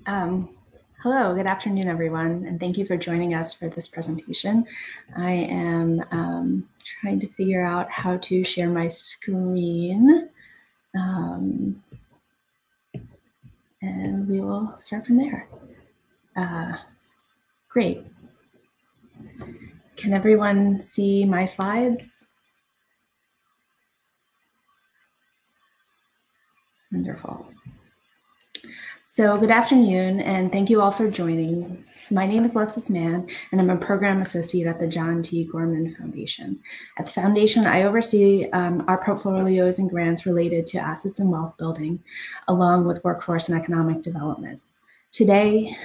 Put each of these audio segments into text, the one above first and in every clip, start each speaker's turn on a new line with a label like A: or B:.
A: Um, Hello, good afternoon, everyone, and thank you for joining us for this presentation. I am trying to figure out how to share my screen, and we will start from there. Great. Can everyone see my slides? Wonderful. So good afternoon, and thank you all for joining. My name is Alexis Mann, and I'm a program associate at the John T. Gorman Foundation. At the foundation, I oversee our portfolios and grants related to assets and wealth building, along with workforce and economic development. Today's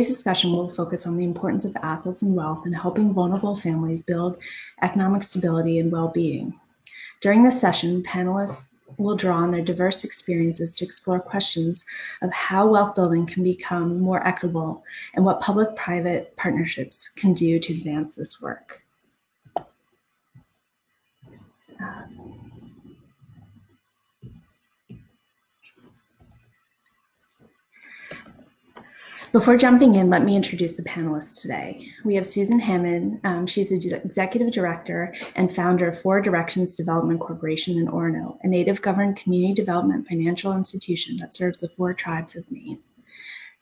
A: discussion will focus on the importance of assets and wealth in helping vulnerable families build economic stability and well-being. During this session, panelists will draw on their diverse experiences to explore questions of how wealth building can become more equitable and what public-private partnerships can do to advance this work. Before jumping in, let me introduce the panelists today. We have Susan Hammond. She's the Executive Director and founder of Four Directions Development Corporation in Orono, a native-governed community development financial institution that serves the 4 tribes of Maine.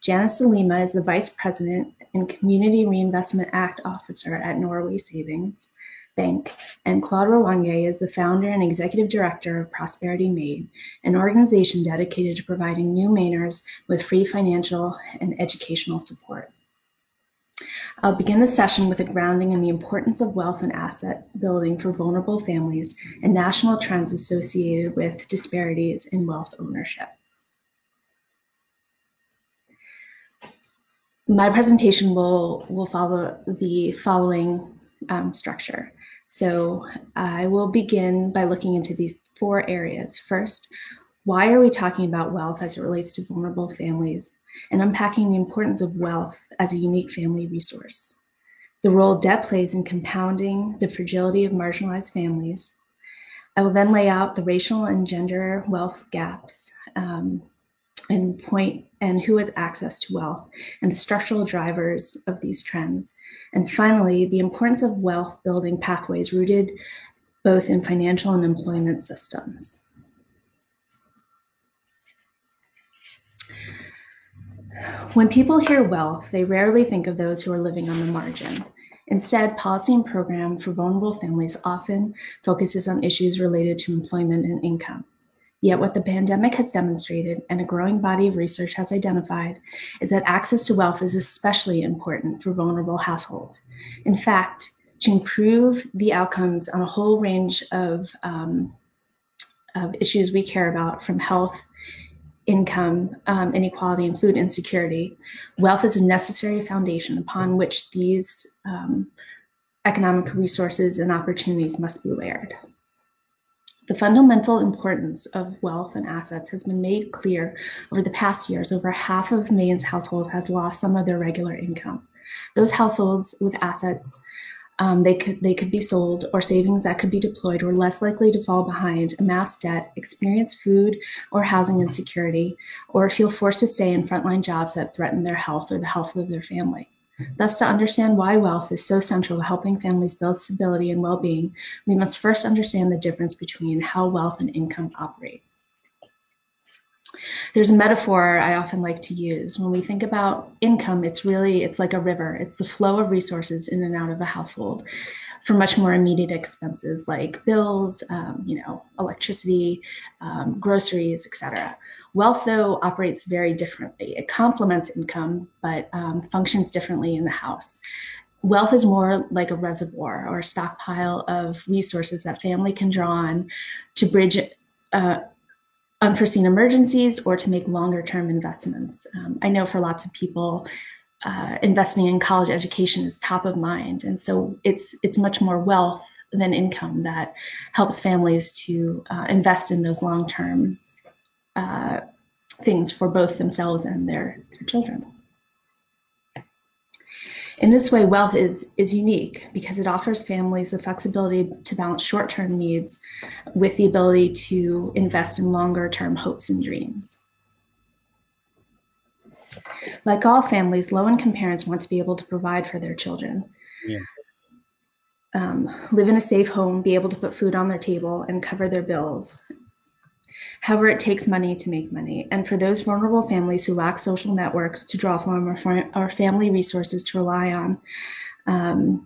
A: Janice de Lima is the Vice President and Community Reinvestment Act Officer at Norway Savings Bank, and Claude Rwange is the founder and executive director of Prosperity Maine, an organization dedicated to providing new Mainers with free financial and educational support. I'll begin the session with a grounding in the importance of wealth and asset building for vulnerable families and national trends associated with disparities in wealth ownership. My presentation will follow the following structure. So I will begin by looking into these 4 areas. First, why are we talking about wealth as it relates to vulnerable families, and unpacking the importance of wealth as a unique family resource, the role debt plays in compounding the fragility of marginalized families. I will then lay out the racial and gender wealth gaps and who has access to wealth and the structural drivers of these trends. And finally, the importance of wealth building pathways rooted both in financial and employment systems. When people hear wealth, they rarely think of those who are living on the margin. Instead, policy and program for vulnerable families often focuses on issues related to employment and income. Yet what the pandemic has demonstrated, and a growing body of research has identified, is that access to wealth is especially important for vulnerable households. In fact, to improve the outcomes on a whole range of issues we care about, from health, income inequality, and food insecurity, wealth is a necessary foundation upon which these economic resources and opportunities must be layered. The fundamental importance of wealth and assets has been made clear over the past years. Over half of Maine's households have lost some of their regular income. Those households with assets, they could be sold, or savings that could be deployed, were less likely to fall behind, amass debt, experience food or housing insecurity, or feel forced to stay in frontline jobs that threaten their health or the health of their family. Thus, to understand why wealth is so central to helping families build stability and well-being, we must first understand the difference between how wealth and income operate. There's a metaphor I often like to use. When we think about income, it's like a river. It's the flow of resources in and out of a household for much more immediate expenses like bills, electricity, groceries, etc. Wealth, though, operates very differently. It complements income, but functions differently in the house. Wealth is more like a reservoir or a stockpile of resources that family can draw on to bridge unforeseen emergencies or to make longer-term investments. I know for lots of people, investing in college education is top of mind, and so it's much more wealth than income that helps families to invest in those long-term things for both themselves and their children. In this way, wealth is unique because it offers families the flexibility to balance short-term needs with the ability to invest in longer-term hopes and dreams. Like all families, low-income parents want to be able to provide for their children.
B: Yeah.
A: Live in a safe home, be able to put food on their table and cover their bills. However, it takes money to make money. And for those vulnerable families who lack social networks to draw from or family resources to rely on,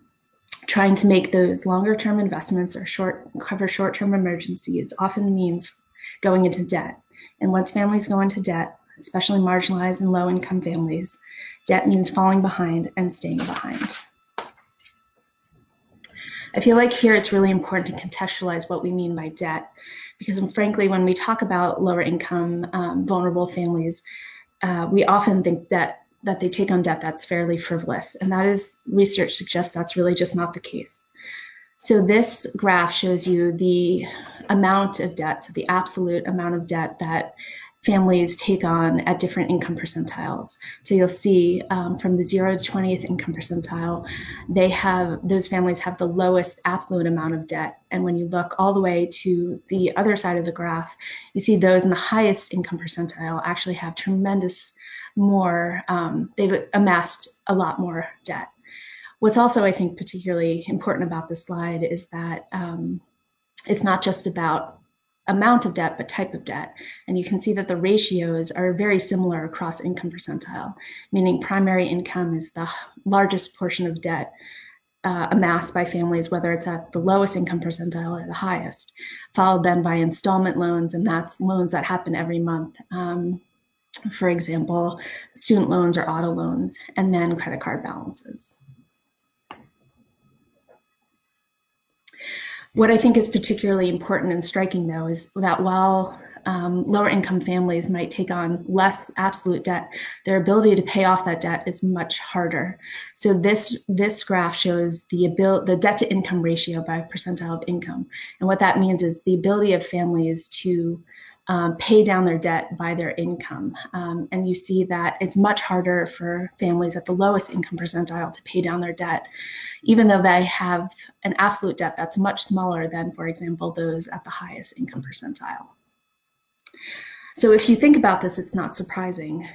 A: trying to make those longer-term investments or cover short-term emergencies often means going into debt. And once families go into debt, especially marginalized and low-income families, debt means falling behind and staying behind. I feel like here it's really important to contextualize what we mean by debt, because frankly, when we talk about lower income, vulnerable families, we often think that they take on debt that's fairly frivolous. And that is, research suggests that's really just not the case. So this graph shows you the amount of debt, so the absolute amount of debt that families take on at different income percentiles. So you'll see from the 0 to 20th income percentile, those families have the lowest absolute amount of debt. And when you look all the way to the other side of the graph, you see those in the highest income percentile actually have tremendous more, they've amassed a lot more debt. What's also, I think, particularly important about this slide is that it's not just about amount of debt, but type of debt. And you can see that the ratios are very similar across income percentile, meaning primary income is the largest portion of debt amassed by families, whether it's at the lowest income percentile or the highest, followed then by installment loans, and that's loans that happen every month. For example, student loans or auto loans, and then credit card balances. What I think is particularly important and striking, though, is that while lower income families might take on less absolute debt, their ability to pay off that debt is much harder. So this graph shows the debt to income ratio by percentile of income. And what that means is the ability of families to pay down their debt by their income. And you see that it's much harder for families at the lowest income percentile to pay down their debt, even though they have an absolute debt that's much smaller than, for example, those at the highest income percentile. So if you think about this, it's not surprising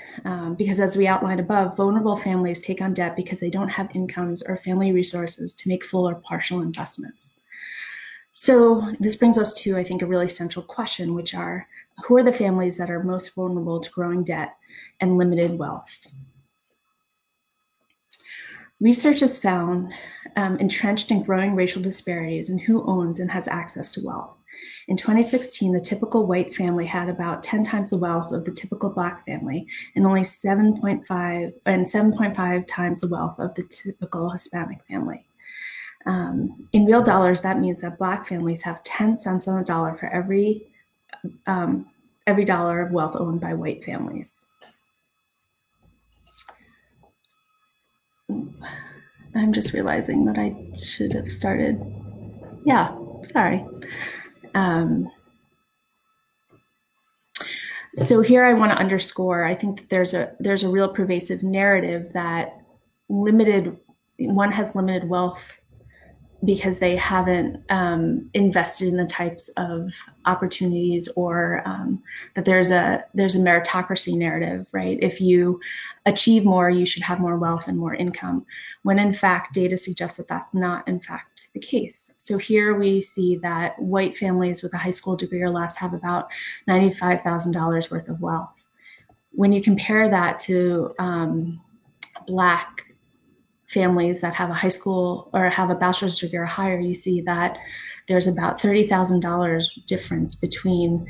A: because as we outlined above, vulnerable families take on debt because they don't have incomes or family resources to make full or partial investments. So this brings us to, I think, a really central question, which are, who are the families that are most vulnerable to growing debt and limited wealth? Research has found entrenched and growing racial disparities in who owns and has access to wealth. In 2016, the typical white family had about 10 times the wealth of the typical Black family and only 7.5 times the wealth of the typical Hispanic family. In real dollars, that means that Black families have 10 cents on the dollar for every dollar of wealth owned by white families. I'm just realizing that I should have started. Yeah, sorry. So here I want to underscore, I think that there's a real pervasive narrative that one has limited wealth because they haven't invested in the types of opportunities, or that there's a meritocracy narrative, right? If you achieve more, you should have more wealth and more income, when in fact, data suggests that that's not in fact the case. So here we see that white families with a high school degree or less have about $95,000 worth of wealth. When you compare that to Black families that have a high school or have a bachelor's degree or higher, you see that there's about $30,000 difference between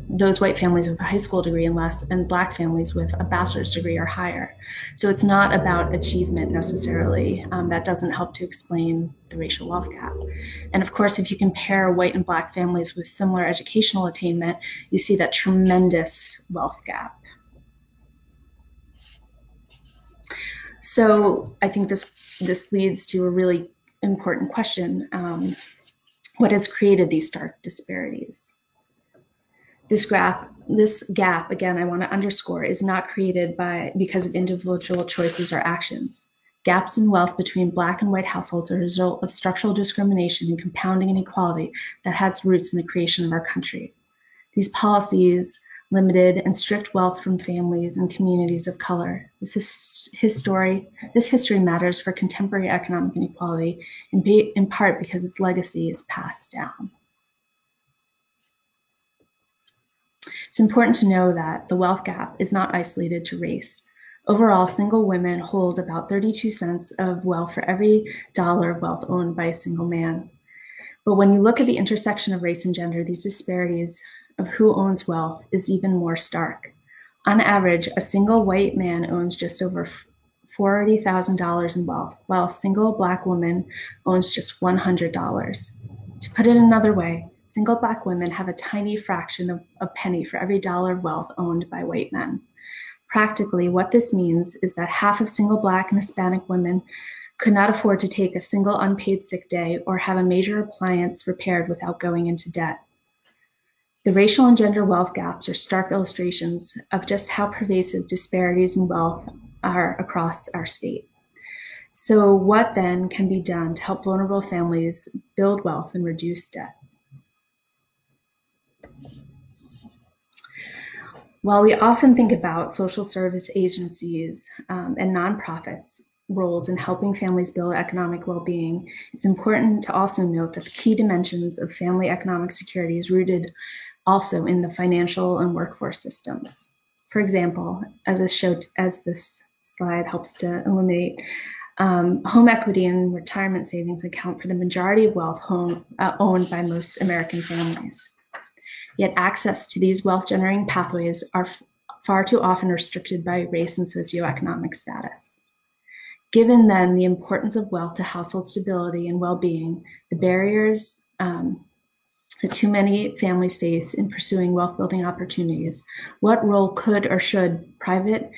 A: those white families with a high school degree and less and Black families with a bachelor's degree or higher. So it's not about achievement necessarily. That doesn't help to explain the racial wealth gap. And of course, if you compare white and Black families with similar educational attainment, you see that tremendous wealth gap. So I think this leads to a really important question. What has created these stark disparities? This gap, again, I want to underscore, is not created because of individual choices or actions. Gaps in wealth between Black and white households are a result of structural discrimination and compounding inequality that has roots in the creation of our country. These policies limited, and stripped wealth from families and communities of color. This history matters for contemporary economic inequality, in part because its legacy is passed down. It's important to know that the wealth gap is not isolated to race. Overall, single women hold about 32 cents of wealth for every dollar of wealth owned by a single man. But when you look at the intersection of race and gender, these disparities of who owns wealth is even more stark. On average, a single white man owns just over $40,000 in wealth, while a single Black woman owns just $100. To put it another way, single Black women have a tiny fraction of a penny for every dollar of wealth owned by white men. Practically, what this means is that half of single Black and Hispanic women could not afford to take a single unpaid sick day or have a major appliance repaired without going into debt. The racial and gender wealth gaps are stark illustrations of just how pervasive disparities in wealth are across our state. So what then can be done to help vulnerable families build wealth and reduce debt? While we often think about social service agencies and nonprofits' roles in helping families build economic well-being, it's important to also note that the key dimensions of family economic security is rooted also in the financial and workforce systems. For example, as this slide helps to illuminate, home equity and retirement savings account for the majority of wealth owned by most American families. Yet access to these wealth-generating pathways are far too often restricted by race and socioeconomic status. Given then the importance of wealth to household stability and well-being, the barriers that too many families face in pursuing wealth-building opportunities, what role could or should private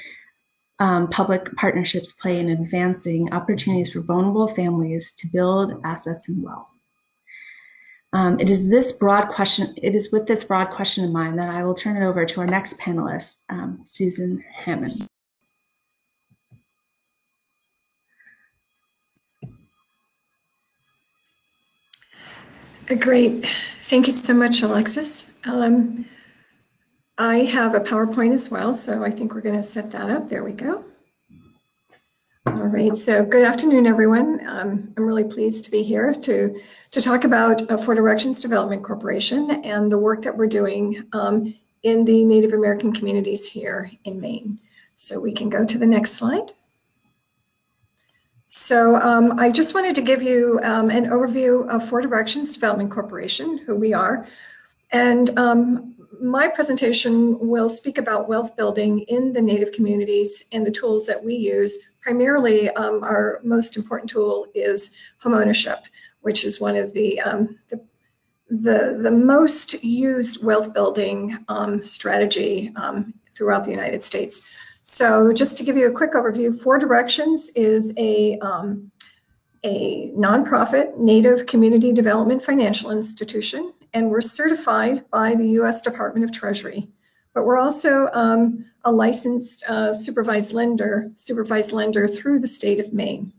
A: public partnerships play in advancing opportunities for vulnerable families to build assets and wealth? It is with this broad question in mind that I will turn it over to our next panelist, Susan Hammond.
B: Great. Thank you so much, Alexis. I have a PowerPoint as well, so I think we're going to set that up. There we go. All right, so good afternoon, everyone. I'm really pleased to be here to talk about For Directions Development Corporation and the work that we're doing in the Native American communities here in Maine. So we can go to the next slide. So I just wanted to give you an overview of For Directions Development Corporation, who we are. And my presentation will speak about wealth building in the Native communities and the tools that we use. Primarily, our most important tool is homeownership, which is one of the most used wealth building strategy throughout the United States. So just to give you a quick overview, For Directions is a nonprofit Native community development financial institution, and we're certified by the U.S. Department of Treasury. But we're also a licensed supervised lender through the state of Maine.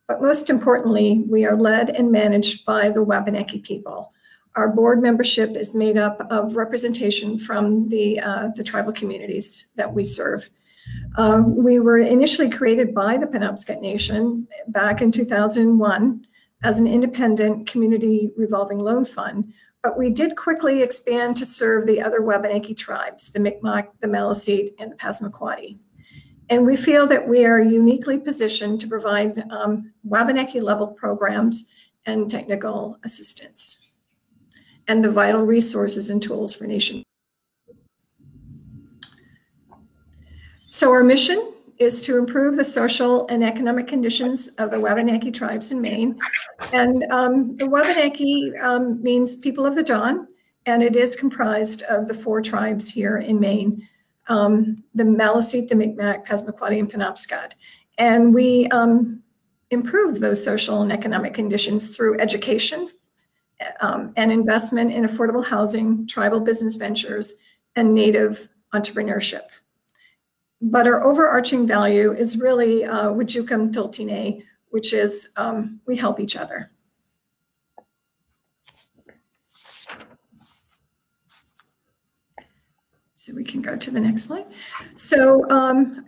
B: But most importantly, we are led and managed by the Wabanaki people. Our board membership is made up of representation from the tribal communities that we serve. We were initially created by the Penobscot Nation back in 2001 as an independent community revolving loan fund, but we did quickly expand to serve the other Wabanaki tribes, the Mi'kmaq, the Maliseet, and the Passamaquoddy. And we feel that we are uniquely positioned to provide Wabanaki-level programs and technical assistance and the vital resources and tools for nation. So our mission is to improve the social and economic conditions of the Wabanaki tribes in Maine. And the Wabanaki means people of the dawn, and it is comprised of the 4 tribes here in Maine, the Maliseet, the Mi'kmaq, Passamaquoddy, and Penobscot. And we improve those social and economic conditions through education and investment in affordable housing, tribal business ventures, and Native entrepreneurship. But our overarching value is really Wujukam Tultine, which is we help each other. So So we can go to the next slide. So,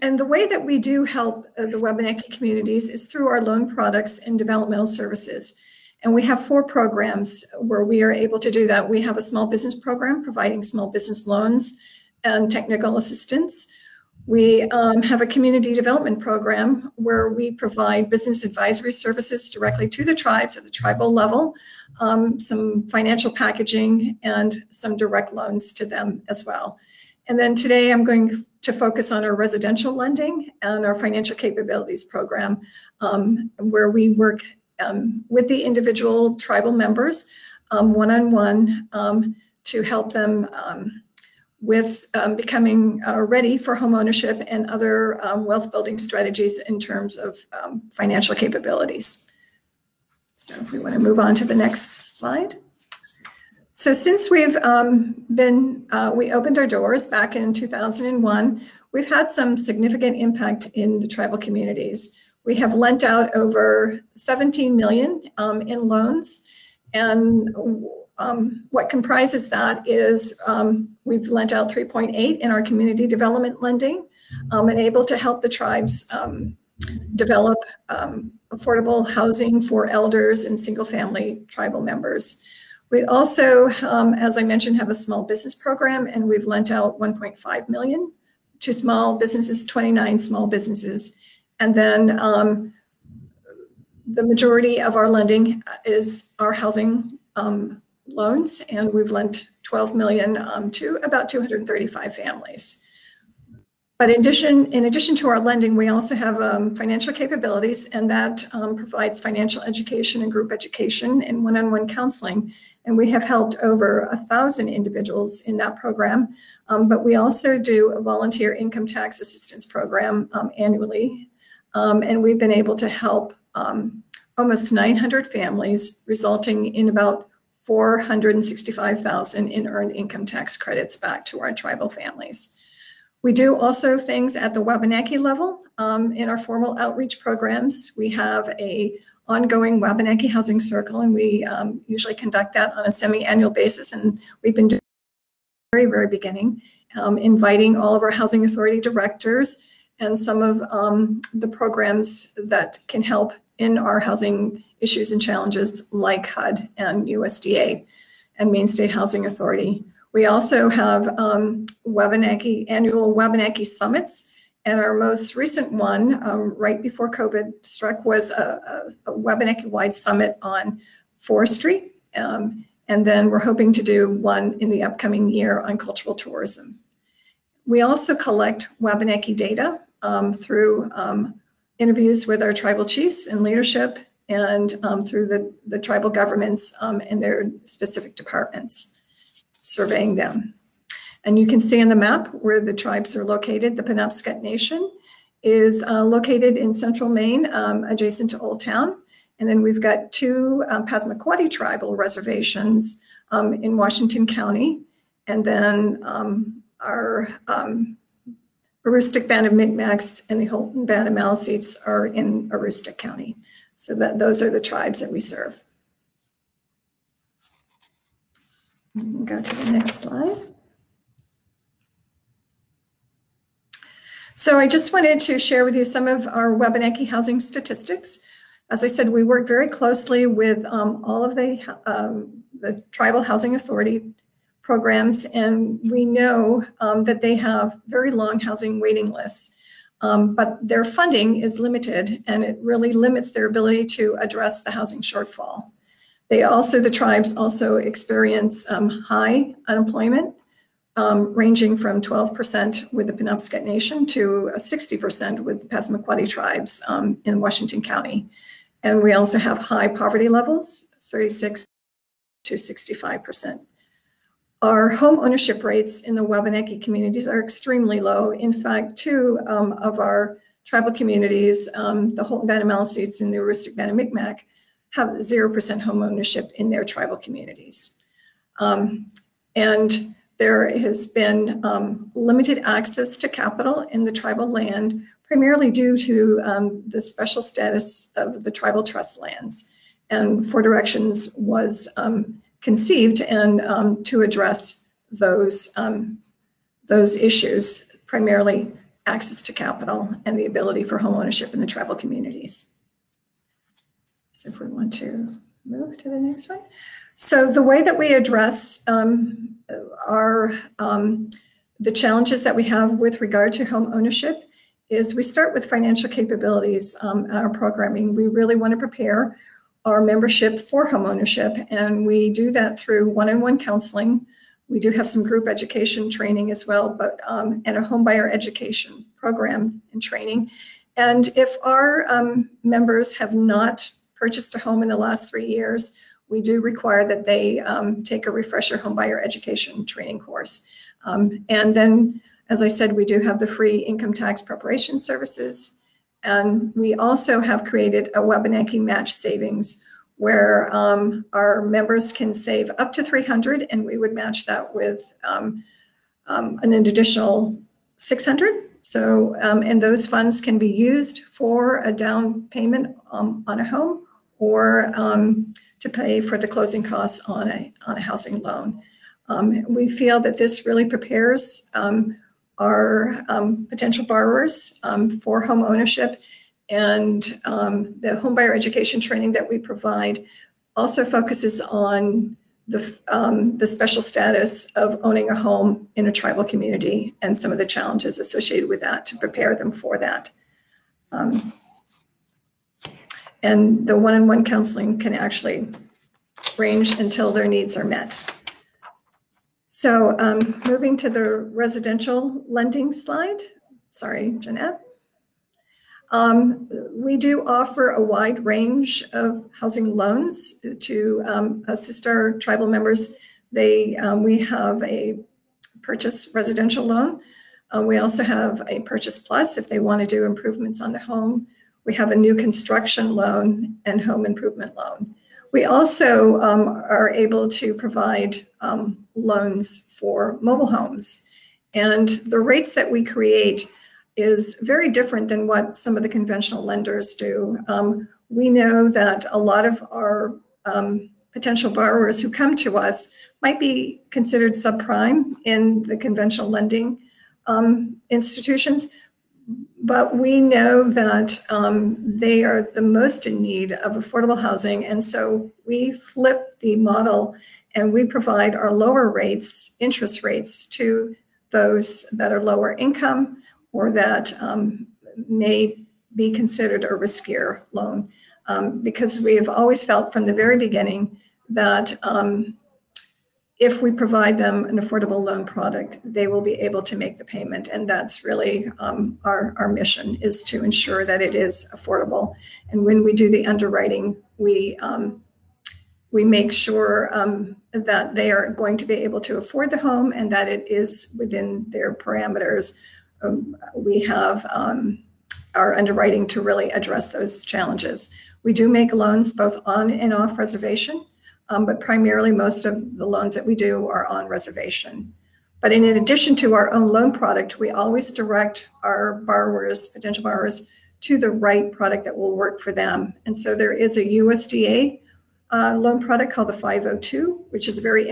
B: and the way that we do help the Wabanaki communities is through our loan products and developmental services. And we have 4 programs where we are able to do that. We have a small business program providing small business loans and technical assistance. We have a community development program where we provide business advisory services directly to the tribes at the tribal level, some financial packaging, and some direct loans to them as well. And then today I'm going to focus on our residential lending and our financial capabilities program, where we work with the individual tribal members one-on-one to help them with becoming ready for home ownership and other wealth building strategies in terms of financial capabilities. So if we want to move on to the next slide. So since we opened our doors back in 2001, we've had some significant impact in the tribal communities. We have lent out over 17 million in loans, and what comprises that is we've lent out 3.8 in our community development lending and able to help the tribes develop affordable housing for elders and single-family tribal members. We also, as I mentioned, have a small business program, and we've lent out 1.5 million to small businesses, 29 small businesses. And then the majority of our lending is our housing loans, and we've lent 12 million to about 235 families. But in addition to our lending, we also have financial capabilities, and that provides financial education and group education and one-on-one counseling. And we have helped over 1,000 individuals in that program. But we also do a volunteer income tax assistance program annually. And we've been able to help almost 900 families, resulting in about 465,000 in earned income tax credits back to our tribal families. We do also things at the Wabanaki level. In our formal outreach programs, we have a ongoing Wabanaki Housing Circle, and we usually conduct that on a semi-annual basis. And we've been doing very, very beginning, inviting all of our housing authority directors and some of the programs that can help in our housing issues and challenges like HUD and USDA and Maine State Housing Authority. We also have annual Wabanaki summits, and our most recent one, right before COVID struck, was a Wabanaki-wide summit on forestry, and then we're hoping to do one in the upcoming year on cultural tourism. We also collect Wabanaki data through interviews with our tribal chiefs and leadership, and through the tribal governments and their specific departments, surveying them. And you can see on the map where the tribes are located. The Penobscot Nation is located in central Maine, adjacent to Old Town. And then we've got 2 Passamaquoddy tribal reservations in Washington County. And then our Aroostook Band of Micmacs and the Holton Band of Maliseets are in Aroostook County. So those are the tribes that we serve. Go to the next slide. So I just wanted to share with you some of our Wabanaki housing statistics. As I said, we work very closely with all of the tribal housing authority programs, and we know that they have very long housing waiting lists, but their funding is limited, and it really limits their ability to address the housing shortfall. The tribes also experience high unemployment, ranging from 12% with the Penobscot Nation to 60% with the Passamaquoddy tribes in Washington County. And we also have high poverty levels, 36 to 65%. Our home ownership rates in the Wabanaki communities are extremely low. In fact, 2 of our tribal communities, the Holton Band of Maliseets and the Aroostook Band of Micmac, have 0% home ownership in their tribal communities. And there has been limited access to capital in the tribal land, primarily due to the special status of the tribal trust lands. And Four Directions was conceived and to address those those issues, primarily access to capital and the ability for homeownership in the tribal communities. So if we want to move to the next one. So the way that we address the challenges that we have with regard to home ownership is we start with financial capabilities in our programming. We really want to prepare our membership for home ownership, and we do that through one-on-one counseling. We do have some group education training as well, but and a home buyer education program and training. And if our members have not purchased a home in the last 3 years, we do require that they take a refresher home buyer education training course. And then, as I said, we do have the free income tax preparation services. And we also have created a Wabanaki Match Savings where our members can save up to $300, and we would match that with an additional $600. So, and those funds can be used for a down payment on a home or to pay for the closing costs on a housing loan. We feel that this really prepares our potential borrowers for home ownership, and the home buyer education training that we provide also focuses on the special status of owning a home in a tribal community and some of the challenges associated with that to prepare them for that. And the one-on-one counseling can actually range until their needs are met. So moving to the residential lending slide. Sorry, Jeanette. We do offer a wide range of housing loans to assist our tribal members. We have a purchase residential loan. We also have a purchase plus if they want to do improvements on the home. We have a new construction loan and home improvement loan. We also are able to provide loans for mobile homes. And the rates that we create is very different than what some of the conventional lenders do. We know that a lot of our potential borrowers who come to us might be considered subprime in the conventional lending institutions, but we know that they are the most in need of affordable housing. And so we flip the model and we provide our lower rates, interest rates, to those that are lower income or that may be considered a riskier loan. Because we have always felt from the very beginning that if we provide them an affordable loan product, they will be able to make the payment. And that's really our mission, is to ensure that it is affordable. And when we do the underwriting, we make sure that they are going to be able to afford the home and that it is within their parameters. We have our underwriting to really address those challenges. We do make loans both on and off reservation. But primarily most of the loans that we do are on reservation. But in addition to our own loan product, we always direct our borrowers, potential borrowers, to the right product that will work for them. And so there is a USDA loan product called the 502, which is a very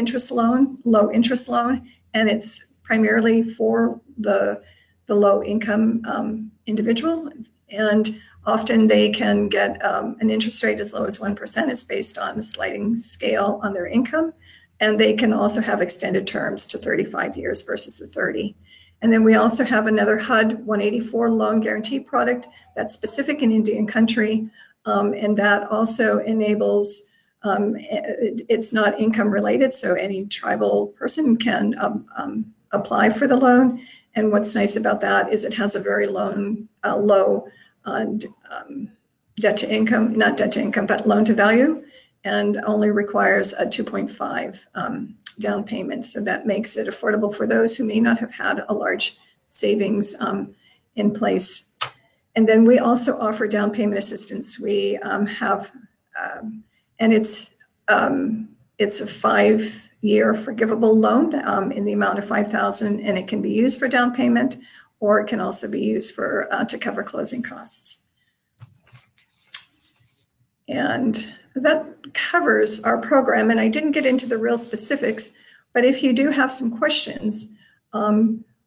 B: low interest loan, and it's primarily for the low income individual. And often they can get an interest rate as low as 1%. It's based on a sliding scale on their income. And they can also have extended terms to 35 years versus the 30. And then we also have another HUD 184 loan guarantee product that's specific in Indian country. And that also enables, it's not income related, so any tribal person can apply for the loan. And what's nice about that is it has a very low debt to income, not debt to income, but loan to value, and only requires a 2.5 down payment. So that makes it affordable for those who may not have had a large savings in place. And then we also offer down payment assistance. We have, and it's a 5-year forgivable loan in the amount of $5,000, and it can be used for down payment, or it can also be used for to cover closing costs. And that covers our program. And I didn't get into the real specifics, but if you do have some questions,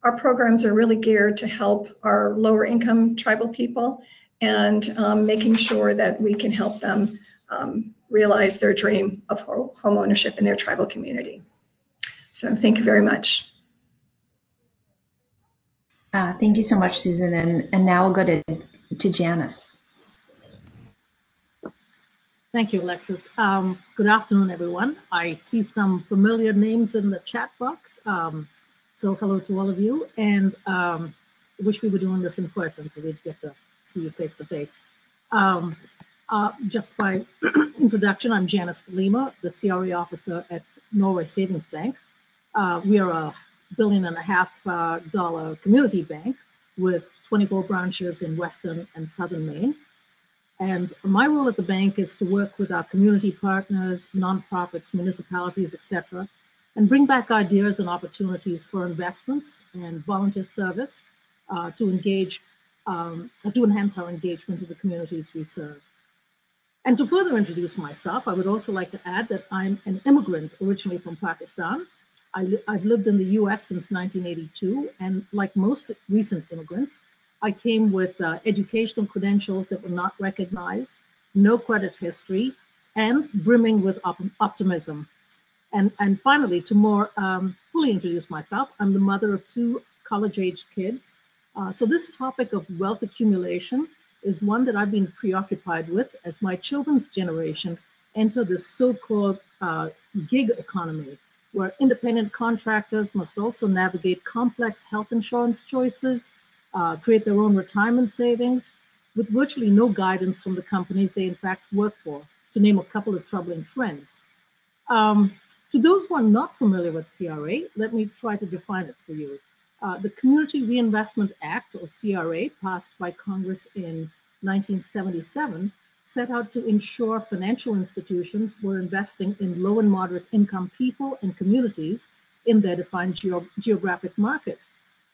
B: our programs are really geared to help our lower income tribal people and making sure that we can help them realize their dream of home ownership in their tribal community. So thank you very much.
A: Thank you so much, Susan. And now we'll go to Janice.
C: Thank you, Alexis. Good afternoon, everyone. I see some familiar names in the chat box. So hello to all of you. And I wish we were doing this in person so we'd get to see you face to face. Just by introduction, I'm Janice Lima, the CRA officer at Norway Savings Bank. We are a $1.5 billion community bank with 24 branches in Western and Southern Maine. And my role at the bank is to work with our community partners, nonprofits, municipalities, etc., and bring back ideas and opportunities for investments and volunteer service to enhance our engagement with the communities we serve. And to further introduce myself, I would also like to add that I'm an immigrant originally from Pakistan. I've lived in the US since 1982, and like most recent immigrants, I came with educational credentials that were not recognized, no credit history, and brimming with optimism. And finally, to more fully introduce myself, I'm the mother of 2 college-age kids. So this topic of wealth accumulation is one that I've been preoccupied with as my children's generation enter this so-called gig economy, where independent contractors must also navigate complex health insurance choices, create their own retirement savings, with virtually no guidance from the companies they in fact work for, to name a couple of troubling trends. To those who are not familiar with CRA, let me try to define it for you. The Community Reinvestment Act, or CRA, passed by Congress in 1977, set out to ensure financial institutions were investing in low and moderate income people and communities in their defined geographic market.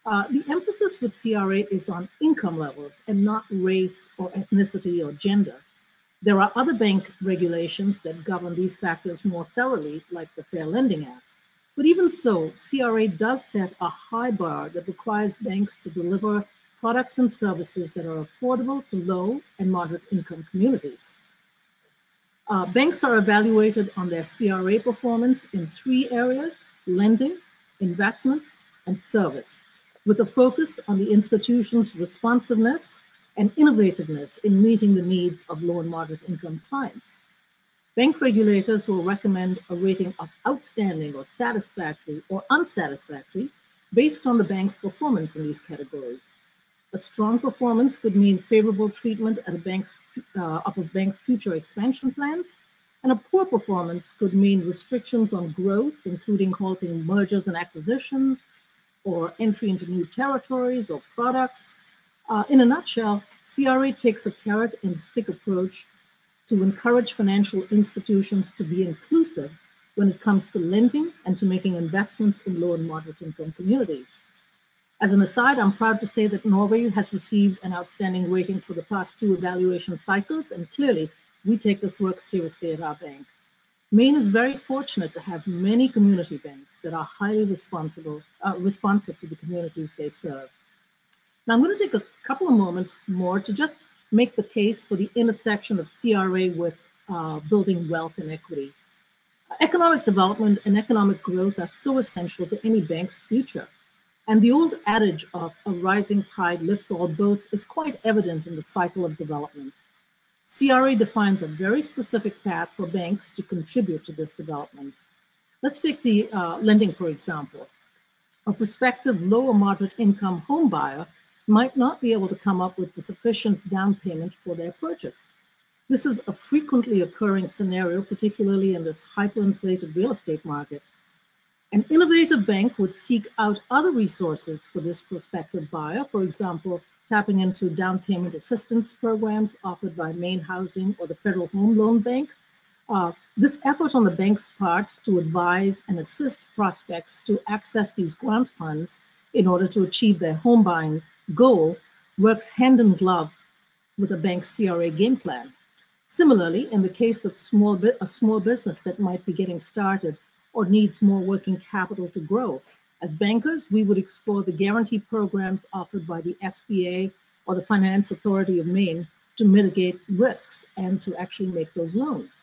C: The emphasis with CRA is on income levels and not race or ethnicity or gender. There are other bank regulations that govern these factors more thoroughly, like the Fair Lending Act. But even so, CRA does set a high bar that requires banks to deliver products and services that are affordable to low and moderate income communities. Banks are evaluated on their CRA performance in 3 areas: lending, investments, and service, with a focus on the institution's responsiveness and innovativeness in meeting the needs of low and moderate income clients. Bank regulators will recommend a rating of outstanding or satisfactory or unsatisfactory based on the bank's performance in these categories. A strong performance could mean favorable treatment at of a bank's future expansion plans, and a poor performance could mean restrictions on growth, including halting mergers and acquisitions, or entry into new territories or products. In a nutshell, CRA takes a carrot and stick approach to encourage financial institutions to be inclusive when it comes to lending and to making investments in low and moderate income communities. As an aside, I'm proud to say that Norway has received an outstanding rating for the past 2 evaluation cycles, and clearly we take this work seriously at our bank. Maine is very fortunate to have many community banks that are highly responsive to the communities they serve. Now, I'm going to take a couple of moments more to just make the case for the intersection of CRA with building wealth and equity. Economic development and economic growth are so essential to any bank's future. And the old adage of a rising tide lifts all boats is quite evident in the cycle of development. CRA defines a very specific path for banks to contribute to this development. Let's take the lending, for example. A prospective low or moderate income home buyer might not be able to come up with the sufficient down payment for their purchase. This is a frequently occurring scenario, particularly in this hyperinflated real estate market. An innovative bank would seek out other resources for this prospective buyer, for example, tapping into down payment assistance programs offered by Maine Housing or the Federal Home Loan Bank. This effort on the bank's part to advise and assist prospects to access these grant funds in order to achieve their home buying goal works hand in glove with a bank's CRA game plan. Similarly, in the case of a small business that might be getting started or needs more working capital to grow, As bankers, we would explore the guarantee programs offered by the SBA or the Finance Authority of Maine to mitigate risks and to actually make those loans.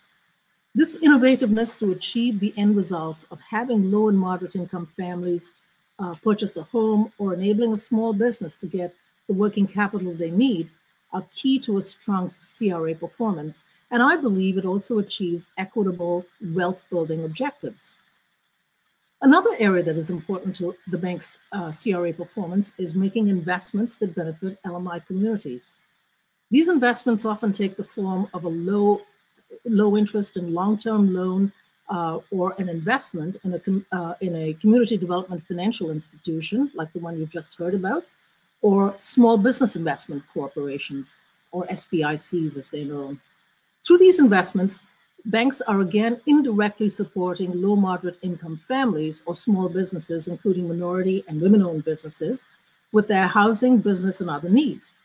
C: This innovativeness to achieve the end results of having low and moderate income families purchase a home or enabling a small business to get the working capital they need are key to a strong CRA performance. And I believe it also achieves equitable wealth building objectives. Another area that is important to the bank's CRA performance is making investments that benefit LMI communities. These investments often take the form of a low interest and long-term loan or an investment in a community development financial institution like the one you've just heard about, or small business investment corporations, or SBICs as they're known. Through these investments, banks are again indirectly supporting low moderate income families or small businesses, including minority and women-owned businesses, with their housing, business, and other needs.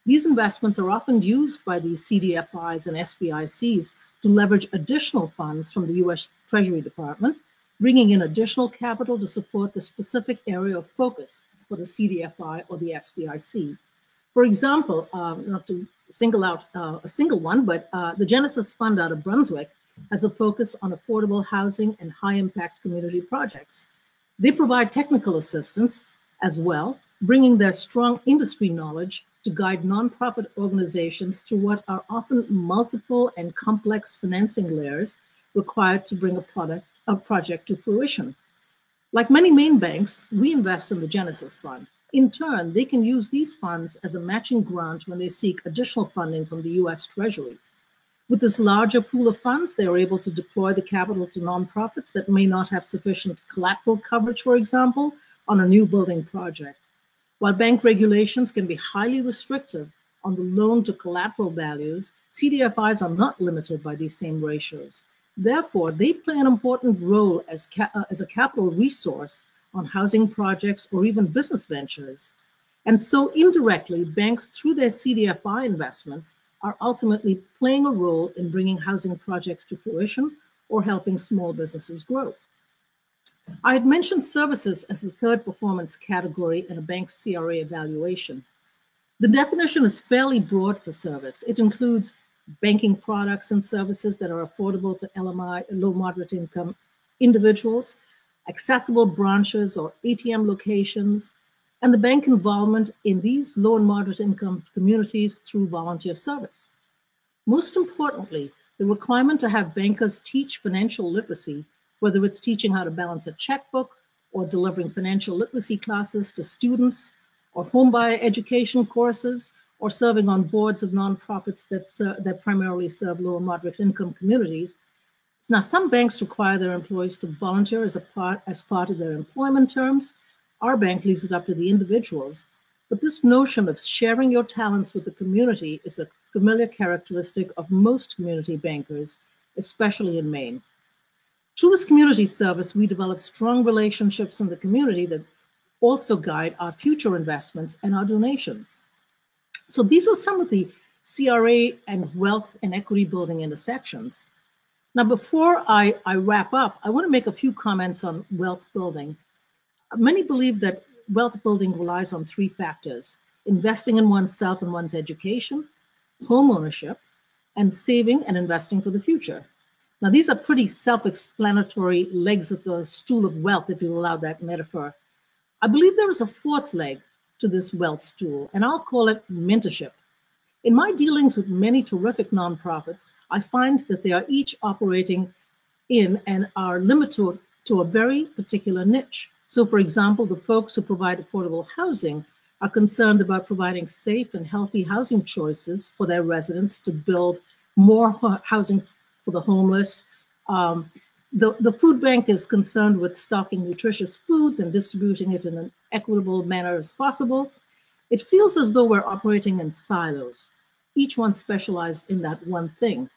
C: These investments are often used by these CDFIs and SBICs to leverage additional funds from the U.S. Treasury Department, bringing in additional capital to support the specific area of focus for the CDFI or the SBIC. For example, not to single out a single one, but the Genesis Fund out of Brunswick has a focus on affordable housing and high-impact community projects. They provide technical assistance as well, bringing their strong industry knowledge to guide nonprofit organizations through what are often multiple and complex financing layers required to bring a project to fruition. Like many Maine banks, we invest in the Genesis Fund. In turn, they can use these funds as a matching grant when they seek additional funding from the U.S. Treasury. With this larger pool of funds, they are able to deploy the capital to nonprofits that may not have sufficient collateral coverage, for example, on a new building project. While bank regulations can be highly restrictive on the loan to collateral values, CDFIs are not limited by these same ratios. Therefore, they play an important role as a capital resource on housing projects or even business ventures. And so indirectly, banks through their CDFI investments are ultimately playing a role in bringing housing projects to fruition or helping small businesses grow. I had mentioned services as the third performance category in a bank's CRA evaluation. The definition is fairly broad for service. It includes banking products and services that are affordable to LMI, low moderate income individuals, accessible branches or ATM locations, and the bank involvement in these low and moderate income communities through volunteer service. Most importantly, the requirement to have bankers teach financial literacy, whether it's teaching how to balance a checkbook or delivering financial literacy classes to students or homebuyer education courses or serving on boards of nonprofits that primarily serve low and moderate income communities. Now, some banks require their employees to volunteer as part of their employment terms. Our bank leaves it up to the individuals. But this notion of sharing your talents with the community is a familiar characteristic of most community bankers, especially in Maine. Through this community service, we develop strong relationships in the community that also guide our future investments and our donations. So these are some of the CRA and wealth and equity building intersections. Now, before I wrap up, I want to make a few comments on wealth building. Many believe that wealth building relies on three factors: investing in oneself and one's education, home ownership, and saving and investing for the future. Now, these are pretty self-explanatory legs of the stool of wealth, if you allow that metaphor. I believe there is a fourth leg to this wealth stool, and I'll call it mentorship. In my dealings with many terrific nonprofits, I find that they are each operating in and are limited to a very particular niche. So, for example, the folks who provide affordable housing are concerned about providing safe and healthy housing choices for their residents to build more housing for the homeless. The food bank is concerned with stocking nutritious foods and distributing it in an equitable manner as possible. It feels as though we're operating in silos, each one specialized in that one thing.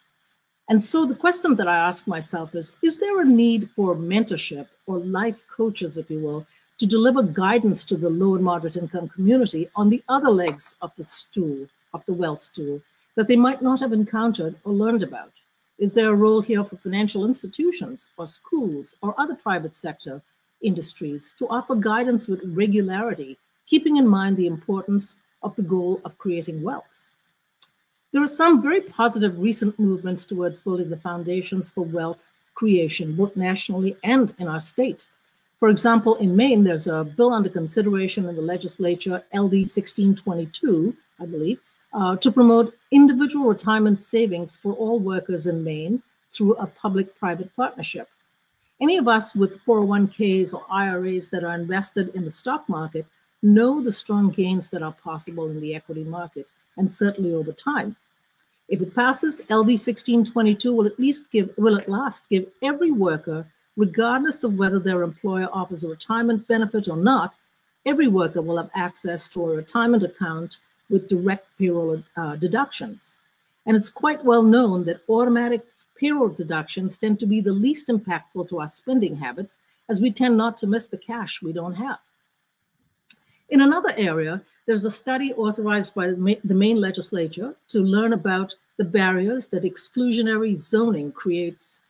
C: And so the question that I ask myself is there a need for mentorship or life coaches, if you will, to deliver guidance to the low and moderate income community on the other legs of the stool, of the wealth stool, that they might not have encountered or learned about? Is there a role here for financial institutions or schools or other private sector industries to offer guidance with regularity, keeping in mind the importance of the goal of creating wealth. There are some very positive recent movements towards building the foundations for wealth creation, both nationally and in our state. For example, in Maine, there's a bill under consideration in the legislature, LD 1622, I believe, to promote individual retirement savings for all workers in Maine through a public-private partnership. Any of us with 401ks or IRAs that are invested in the stock market know the strong gains that are possible in the equity market, and certainly over time. If it passes, LD 1622 will at last give every worker, regardless of whether their employer offers a retirement benefit or not, every worker will have access to a retirement account with direct payroll deductions. And it's quite well known that automatic payroll deductions tend to be the least impactful to our spending habits, as we tend not to miss the cash we don't have. In another area, there's a study authorized by the Maine legislature to learn about the barriers that exclusionary zoning creates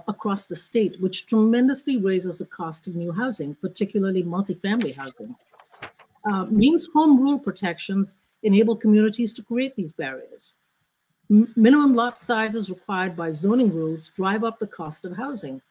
C: across the state, which tremendously raises the cost of new housing, particularly multifamily housing. Maine's home rule protections enable communities to create these barriers. Minimum lot sizes required by zoning rules drive up the cost of housing.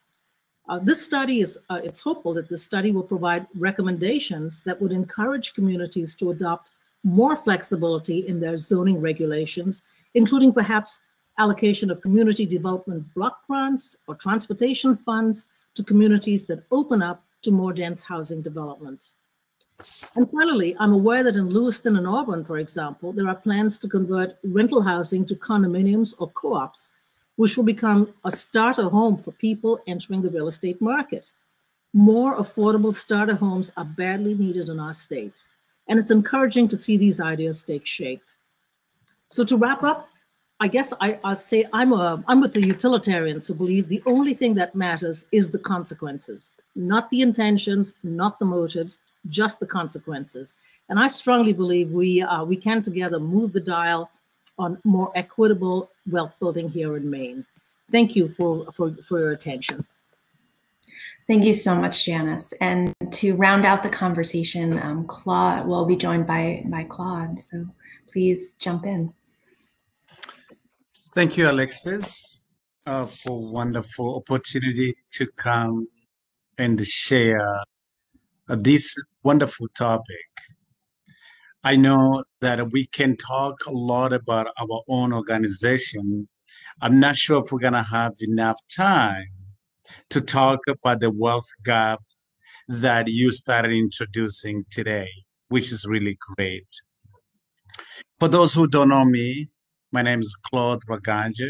C: This study it's hopeful that this study will provide recommendations that would encourage communities to adopt more flexibility in their zoning regulations, including perhaps allocation of community development block grants or transportation funds to communities that open up to more dense housing development. And finally, I'm aware that in Lewiston and Auburn, for example, there are plans to convert rental housing to condominiums or co-ops, which will become a starter home for people entering the real estate market. More affordable starter homes are badly needed in our state, and it's encouraging to see these ideas take shape. So to wrap up, I guess I'd say I'm with the utilitarians who believe the only thing that matters is the consequences, not the intentions, not the motives, just the consequences. And I strongly believe we can together move the dial on more equitable wealth building here in Maine. Thank you for your attention.
A: Thank you so much, Janice. And to round out the conversation, Claude will be joined by Claude. So please jump in.
D: Thank you, Alexis, for wonderful opportunity to come and share this wonderful topic. I know that we can talk a lot about our own organization. I'm not sure if we're going to have enough time to talk about the wealth gap that you started introducing today, which is really great. For those who don't know me, my name is Claude Raganje.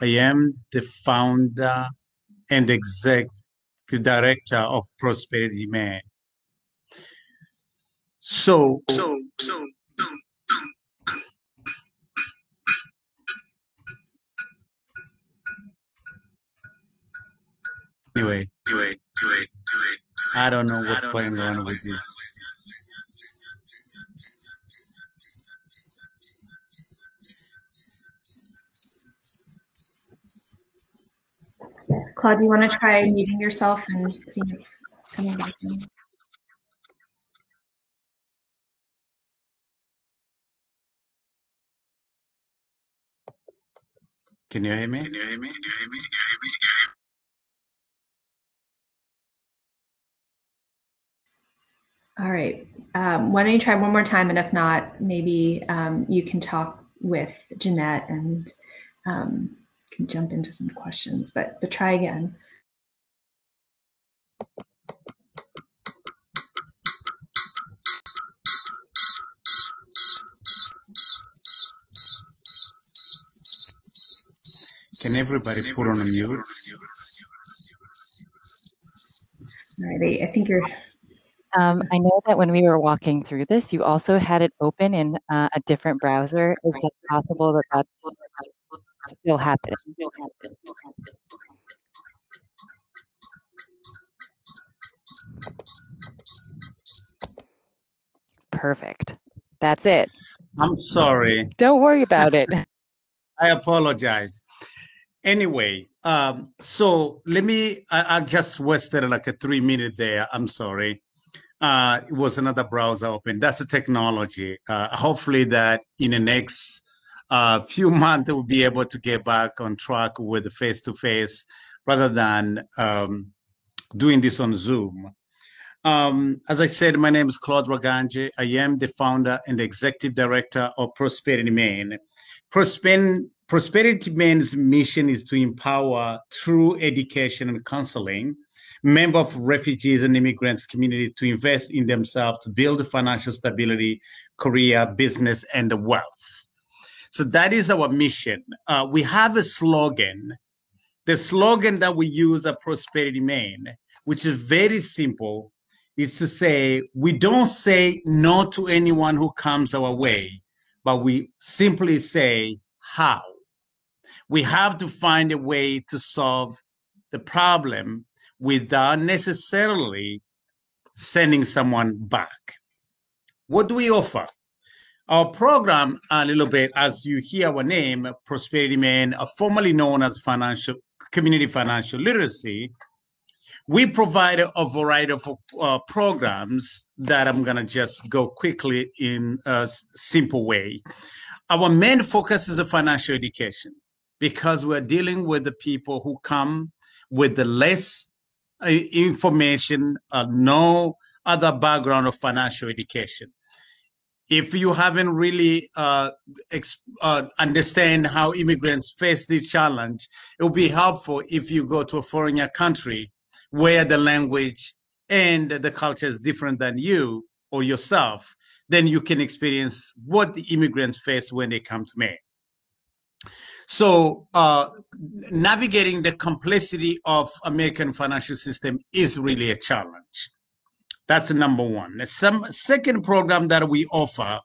D: I am the founder and executive director of Prosperity Maine. So anyway, I don't know what's going on with this.
A: Claude, do you want to try muting yourself and see if coming back in?
D: Can you hear me?
A: All right. Why don't you try one more time? And if not, maybe you can talk with Jeanette and can jump into some questions, but try again.
D: Can everybody put on a mute?
A: All right, I think you're...
E: I know that when we were walking through this, you also had it open in a different browser. Is it possible that that's still happening? Perfect. That's it.
D: I'm sorry.
E: Don't worry about it.
D: I apologize. Anyway, so let me, I just wasted like a 3 minute there. I'm sorry. It was another browser open. That's the technology. Hopefully that in the next few months, we'll be able to get back on track with face-to-face rather than doing this on Zoom. As I said, my name is Claude Rwaganje. I am the founder and the executive director of Prosperity Maine. Prosperity Maine's mission is to empower through education and counseling members of refugees and immigrants community to invest in themselves, to build financial stability, career, business, and wealth. So that is our mission. We have a slogan. The slogan that we use at Prosperity Maine, which is very simple, is to say, we don't say no to anyone who comes our way, but we simply say, how? We have to find a way to solve the problem without necessarily sending someone back. What do we offer? Our program, a little bit, as you hear our name, Prosperity Maine, formerly known as Community Financial Literacy, we provide a variety of programs that I'm going to just go quickly in a simple way. Our main focus is financial education because we're dealing with the people who come with the less information, no other background of financial education. If you haven't really understand how immigrants face this challenge, it will be helpful if you go to a foreign country where the language and the culture is different than you or yourself, then you can experience what the immigrants face when they come to Maine. So navigating the complexity of American financial system is really a challenge. That's number one. The second program that we offer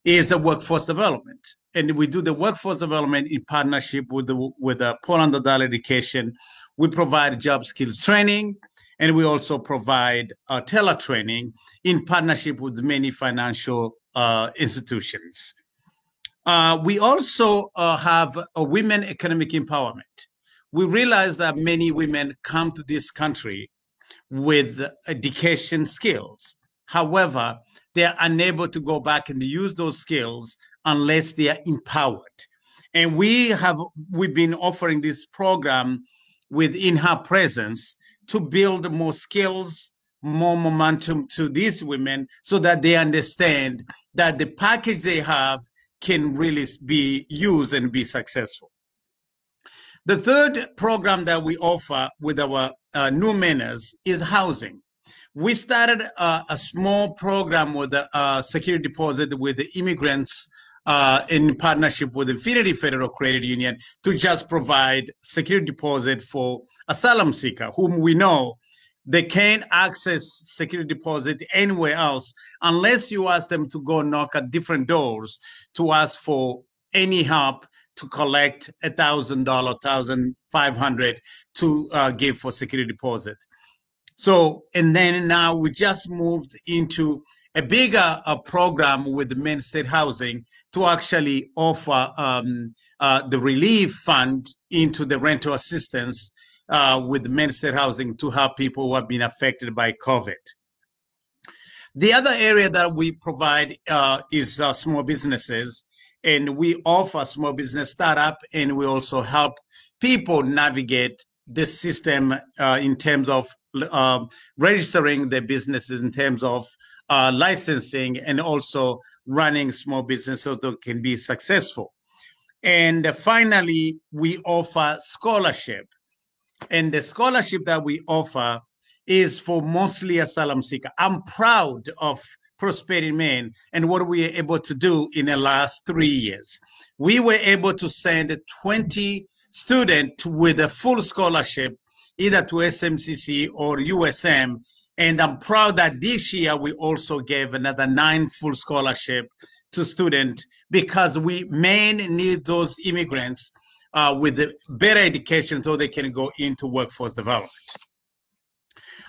D: is a workforce development. And we do the workforce development in partnership with the Paul Underdale Education. We provide job skills training, and we also provide tele-training in partnership with many financial institutions. We also have a women economic empowerment. We realize that many women come to this country with education skills. However, they are unable to go back and use those skills unless they are empowered. And we've been offering this program with in-house presence to build more skills, more momentum to these women so that they understand that the package they have can really be used and be successful. The third program that we offer with our new Mainers is housing. We started a small program with a security deposit with the immigrants in partnership with Infinity Federal Credit Union to just provide security deposit for asylum seeker, whom we know they can't access security deposit anywhere else unless you ask them to go knock at different doors to ask for any help to collect $1,000, $1,500 to give for security deposit. So, and then now we just moved into a bigger program with the Maine State Housing to actually offer the relief fund into the rental assistance with the Maine State Housing to help people who have been affected by COVID. The other area that we provide is small businesses, and we offer small business startup, and we also help people navigate the system in terms of registering their businesses, in terms of licensing, and also running small business so they can be successful. And finally, we offer scholarship. And the scholarship that we offer is for mostly asylum seeker. I'm proud of Prosperity Maine and what we were able to do in the last 3 years. We were able to send 20 students with a full scholarship, either to SMCC or USM. And I'm proud that this year we also gave another 9 full scholarship to students because we Maine need those immigrants with a better education so they can go into workforce development.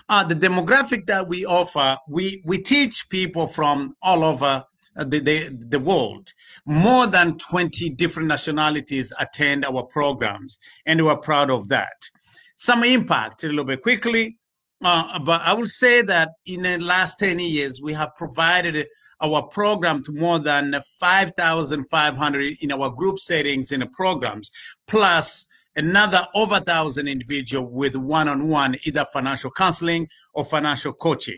D: The demographic that we offer, we teach people from all over the world. More than 20 different nationalities attend our programs, and we're proud of that. Some impact, a little bit quickly, but I will say that in the last 10 years, we have provided our program to more than 5,500 in our group settings in the programs, plus another over 1,000 individuals with one-on-one, either financial counseling or financial coaching.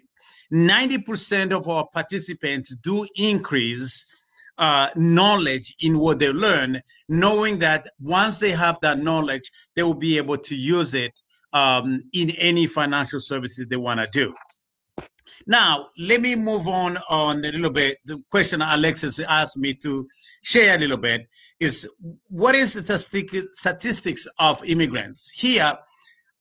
D: 90% of our participants do increase knowledge in what they learn, knowing that once they have that knowledge, they will be able to use it in any financial services they want to do. Now, let me move on a little bit. The question Alexis asked me to share a little bit is, what is the statistics of immigrants? Here,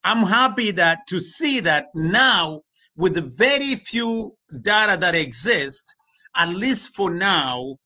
D: I'm happy to see that now, with the very few data that exist, at least for now,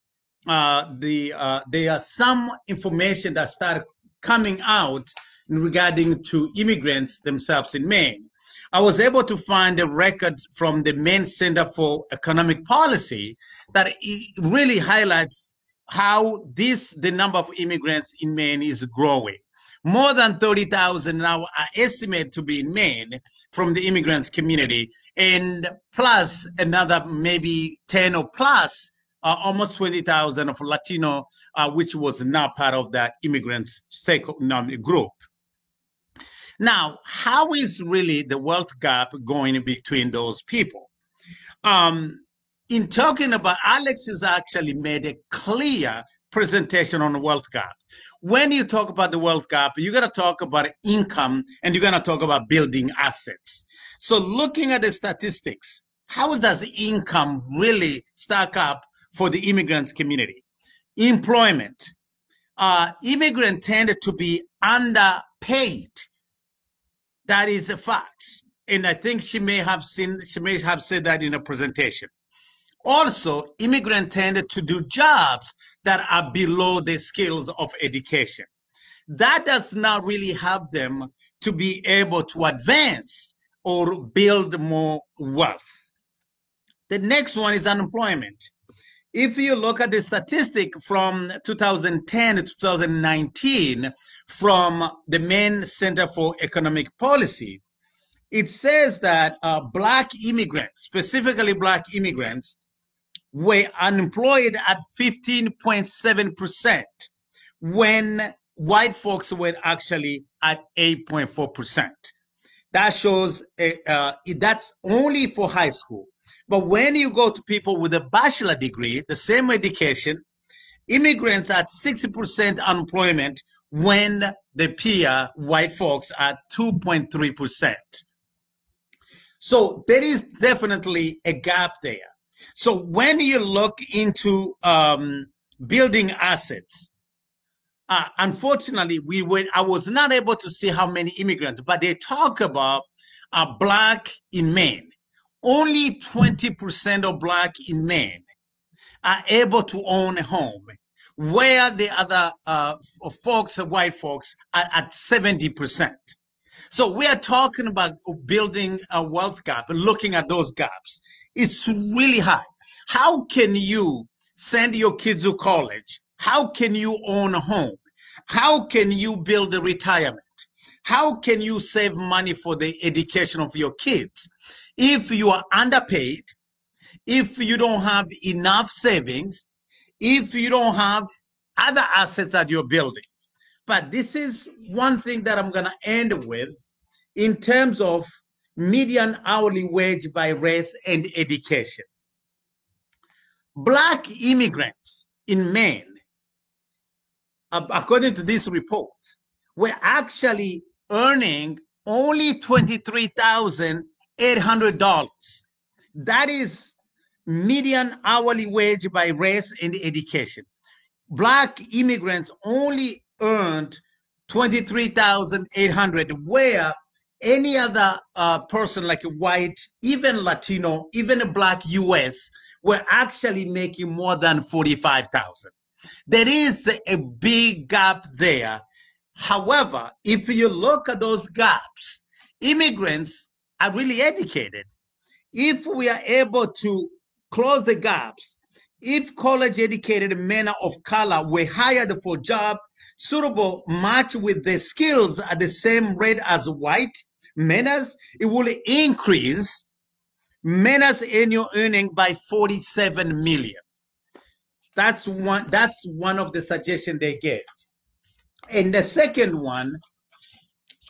D: there are some information that started coming out regarding to immigrants themselves in Maine. I was able to find a record from the Maine Center for Economic Policy that really highlights how the number of immigrants in Maine is growing. More than 30,000 now are estimated to be in Maine from the immigrants community, and plus another maybe 10 or plus, almost 20,000 of Latino, which was not part of that immigrants group. Now, how is really the wealth gap going between those people? In talking about, Alex has actually made a clear presentation on the wealth gap. When you talk about the wealth gap, you got to talk about income, and you're going to talk about building assets. So looking at the statistics, how does income really stack up for the immigrants community? Employment. Immigrants tend to be underpaid. That is a fact. And I think she may have said that in a presentation. Also, immigrants tend to do jobs that are below the skills of education. That does not really help them to be able to advance or build more wealth. The next one is unemployment. If you look at the statistic from 2010 to 2019 from the Maine Center for Economic Policy, it says that Black immigrants, specifically Black immigrants, were unemployed at 15.7% when white folks were actually at 8.4%. That shows that's only for high school. But when you go to people with a bachelor degree, the same education, immigrants at 60% unemployment when the peer white folks at 2.3%. So there is definitely a gap there. So when you look into building assets, unfortunately, I was not able to see how many immigrants, but they talk about Black in Maine. Only 20% of Black in Maine are able to own a home, where the other folks, white folks, are at 70%. So we are talking about building a wealth gap and looking at those gaps. It's really high. How can you send your kids to college? How can you own a home? How can you build a retirement? How can you save money for the education of your kids? If you are underpaid, if you don't have enough savings, if you don't have other assets that you're building. But this is one thing that I'm going to end with in terms of median hourly wage by race and education. Black immigrants in Maine, according to this report, were actually earning only $23,800. That is median hourly wage by race and education. Black immigrants only earned $23,800, where any other person like a white, even Latino, even a Black US were actually making more than $45,000. There is a big gap there. However, if you look at those gaps, immigrants are really educated. If we are able to close the gaps, if college-educated men of color were hired for jobs suitable match with their skills at the same rate as white men, it will increase men's annual earning by 47 million. That's one of the suggestions they gave. And the second one,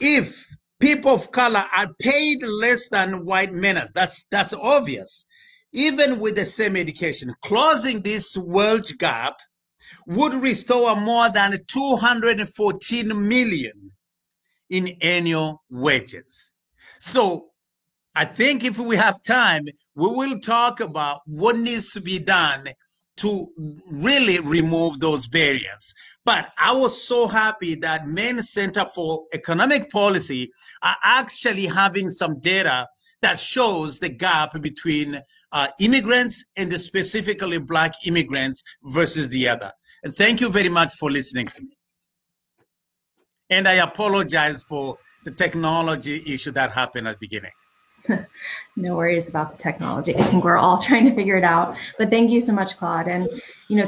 D: if people of color are paid less than white men, that's obvious. Even with the same education, closing this wage gap would restore more than 214 million in annual wages. So I think if we have time, we will talk about what needs to be done to really remove those barriers. But I was so happy that Maine Center for Economic Policy are actually having some data that shows the gap between immigrants and specifically Black immigrants versus the other. And thank you very much for listening to me. And I apologize for the technology issue that happened at the beginning.
A: No worries about the technology. I think we're all trying to figure it out. But thank you so much, Claude. And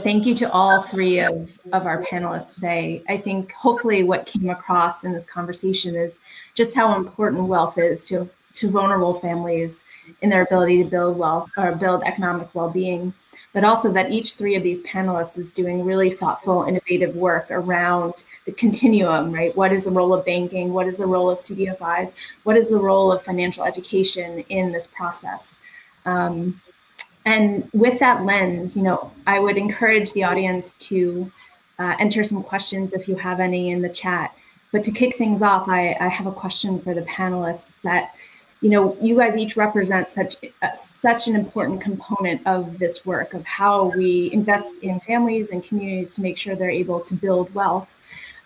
A: thank you to all three of our panelists today. I think hopefully what came across in this conversation is just how important wealth is to vulnerable families in their ability to build wealth or build economic well-being, but also that each three of these panelists is doing really thoughtful, innovative work around the continuum, right? What is the role of banking? What is the role of CDFIs? What is the role of financial education in this process? And with that lens, I would encourage the audience to enter some questions if you have any in the chat. But to kick things off, I have a question for the panelists that, you guys each represent such an important component of this work of how we invest in families and communities to make sure they're able to build wealth.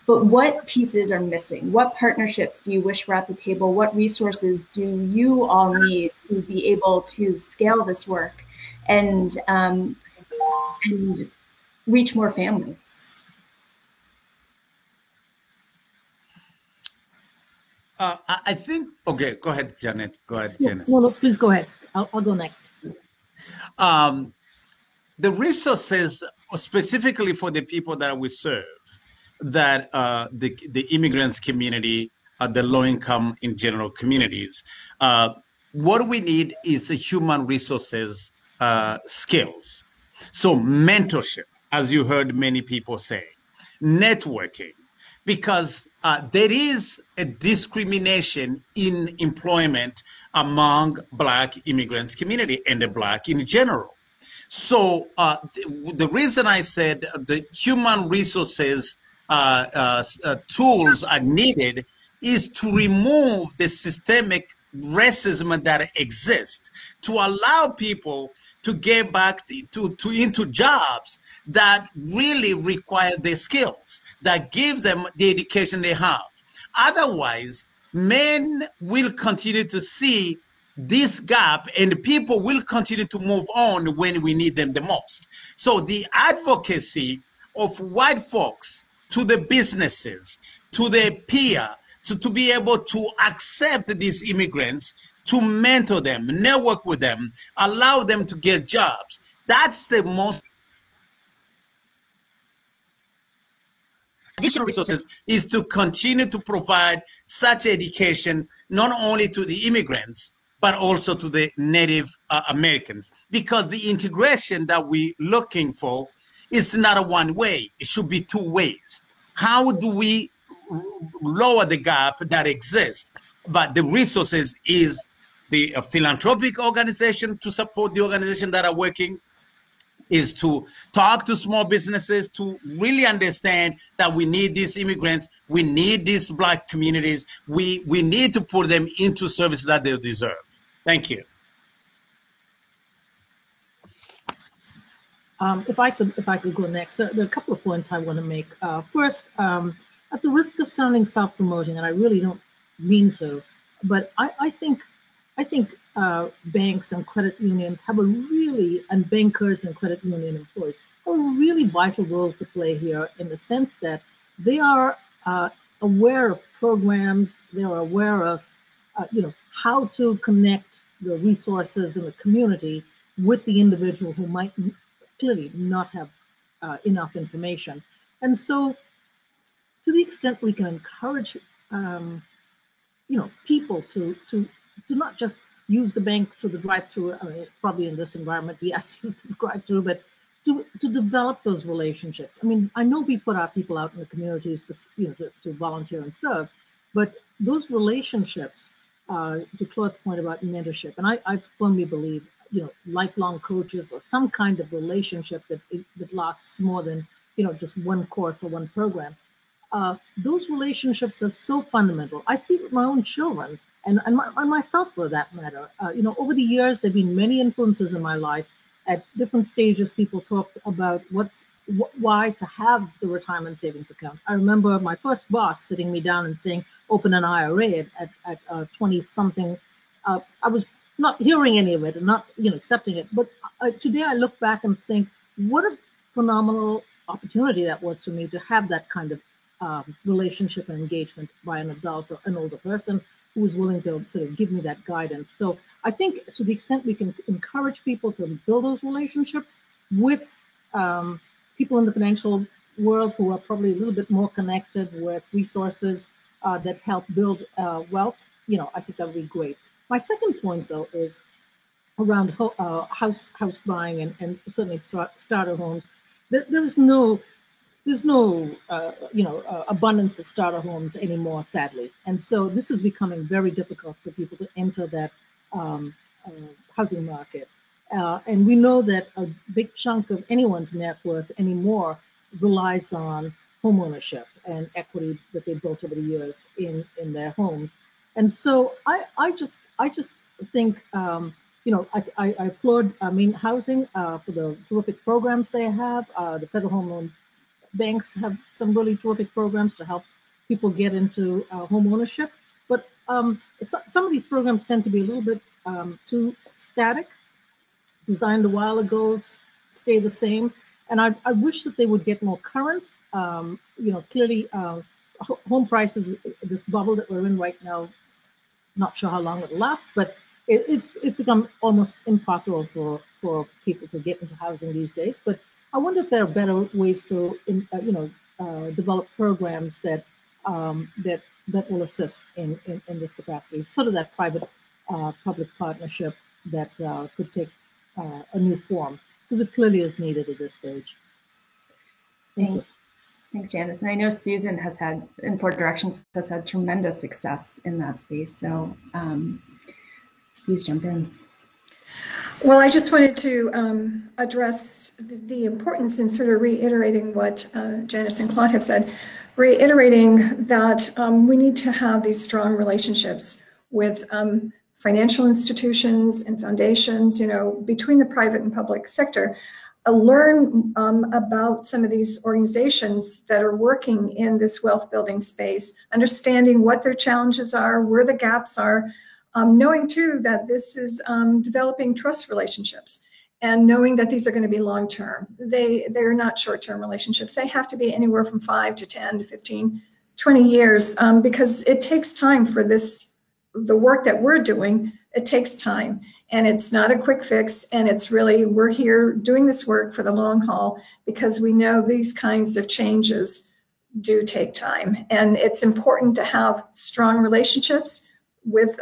A: But what pieces are missing? What partnerships do you wish were at the table? What resources do you all need to be able to scale this work and reach more families?
D: I think, okay, go ahead, Janet. Go ahead, Janice.
C: No, please go ahead. I'll go next.
D: The resources, specifically for the people that we serve, that the immigrants community, the low-income in general communities, what we need is human resources skills. So mentorship, as you heard many people say, networking, because there is a discrimination in employment among Black immigrants community and the Black in general. So the reason I said the human resources tools are needed is to remove the systemic racism that exists, to allow people to get back into jobs that really require their skills, that give them the education they have. Otherwise, men will continue to see this gap and people will continue to move on when we need them the most. So the advocacy of white folks to the businesses, to their peer, to be able to accept these immigrants, to mentor them, network with them, allow them to get jobs. That's the most additional resources is to continue to provide such education, not only to the immigrants, but also to the Native Americans. Because the integration that we're looking for is not a one way, it should be two ways. How do we lower the gap that exists? But the resources is the philanthropic organization to support the organization that are working, is to talk to small businesses to really understand that we need these immigrants, we need these Black communities, we need to put them into services that they deserve. Thank you.
C: If I could go next, there are a couple of points I want to make. First, at the risk of sounding self-promoting, and I really don't mean to, but I think banks and credit unions have and bankers and credit union employees have a really vital role to play here, in the sense that they are aware of programs, they are aware of how to connect the resources in the community with the individual who might clearly not have enough information. And so to the extent we can encourage people to not just use the bank for the drive-through. I mean, probably in this environment, yes, use the drive-through, but to develop those relationships. I mean, I know we put our people out in the communities to volunteer and serve, but those relationships, to Claude's point about mentorship, and I firmly believe, lifelong coaches or some kind of relationship that lasts more than just one course or one program. Those relationships are so fundamental. I see it with my own children and myself for that matter. Over the years, there have been many influences in my life. At different stages, people talked about why to have the retirement savings account. I remember my first boss sitting me down and saying, open an IRA at 20-something. I was not hearing any of it and not accepting it. But today I look back and think, what a phenomenal opportunity that was for me to have that kind of relationship and engagement by an adult or an older person who was willing to sort of give me that guidance. So I think to the extent we can encourage people to build those relationships with people in the financial world who are probably a little bit more connected with resources that help build wealth, I think that would be great. My second point, though, is around house buying and certainly starter homes. There's no abundance of starter homes anymore, sadly. And so this is becoming very difficult for people to enter that housing market. And we know that a big chunk of anyone's net worth anymore relies on homeownership and equity that they built over the years in their homes. And so I just think, I applaud Maine Housing for the terrific programs they have. The Federal Home Loan Banks have some really terrific programs to help people get into home ownership. But some of these programs tend to be a little bit too static, designed a while ago, stay the same. And I wish that they would get more current. Clearly, home prices, this bubble that we're in right now, not sure how long it'll last, but it's become almost impossible for people to get into housing these days. But I wonder if there are better ways to, develop programs that will assist in this capacity. Sort of that private-public partnership that could take a new form, because it clearly is needed at this stage.
A: Thanks, Janice. And I know Susan has had, in Four Directions, has had tremendous success in that space. So please jump in.
B: Well, I just wanted to address the importance in sort of reiterating what Janice and Claude have said, reiterating that we need to have these strong relationships with financial institutions and foundations, between the private and public sector. Learn about some of these organizations that are working in this wealth building space, understanding what their challenges are, where the gaps are, knowing too that this is developing trust relationships and knowing that these are going to be long-term. They're not short-term relationships. They have to be anywhere from 5 to 10 to 15, 20 years because it takes time for the work that we're doing. It takes time. And it's not a quick fix. And it's really, we're here doing this work for the long haul because we know these kinds of changes do take time. And it's important to have strong relationships with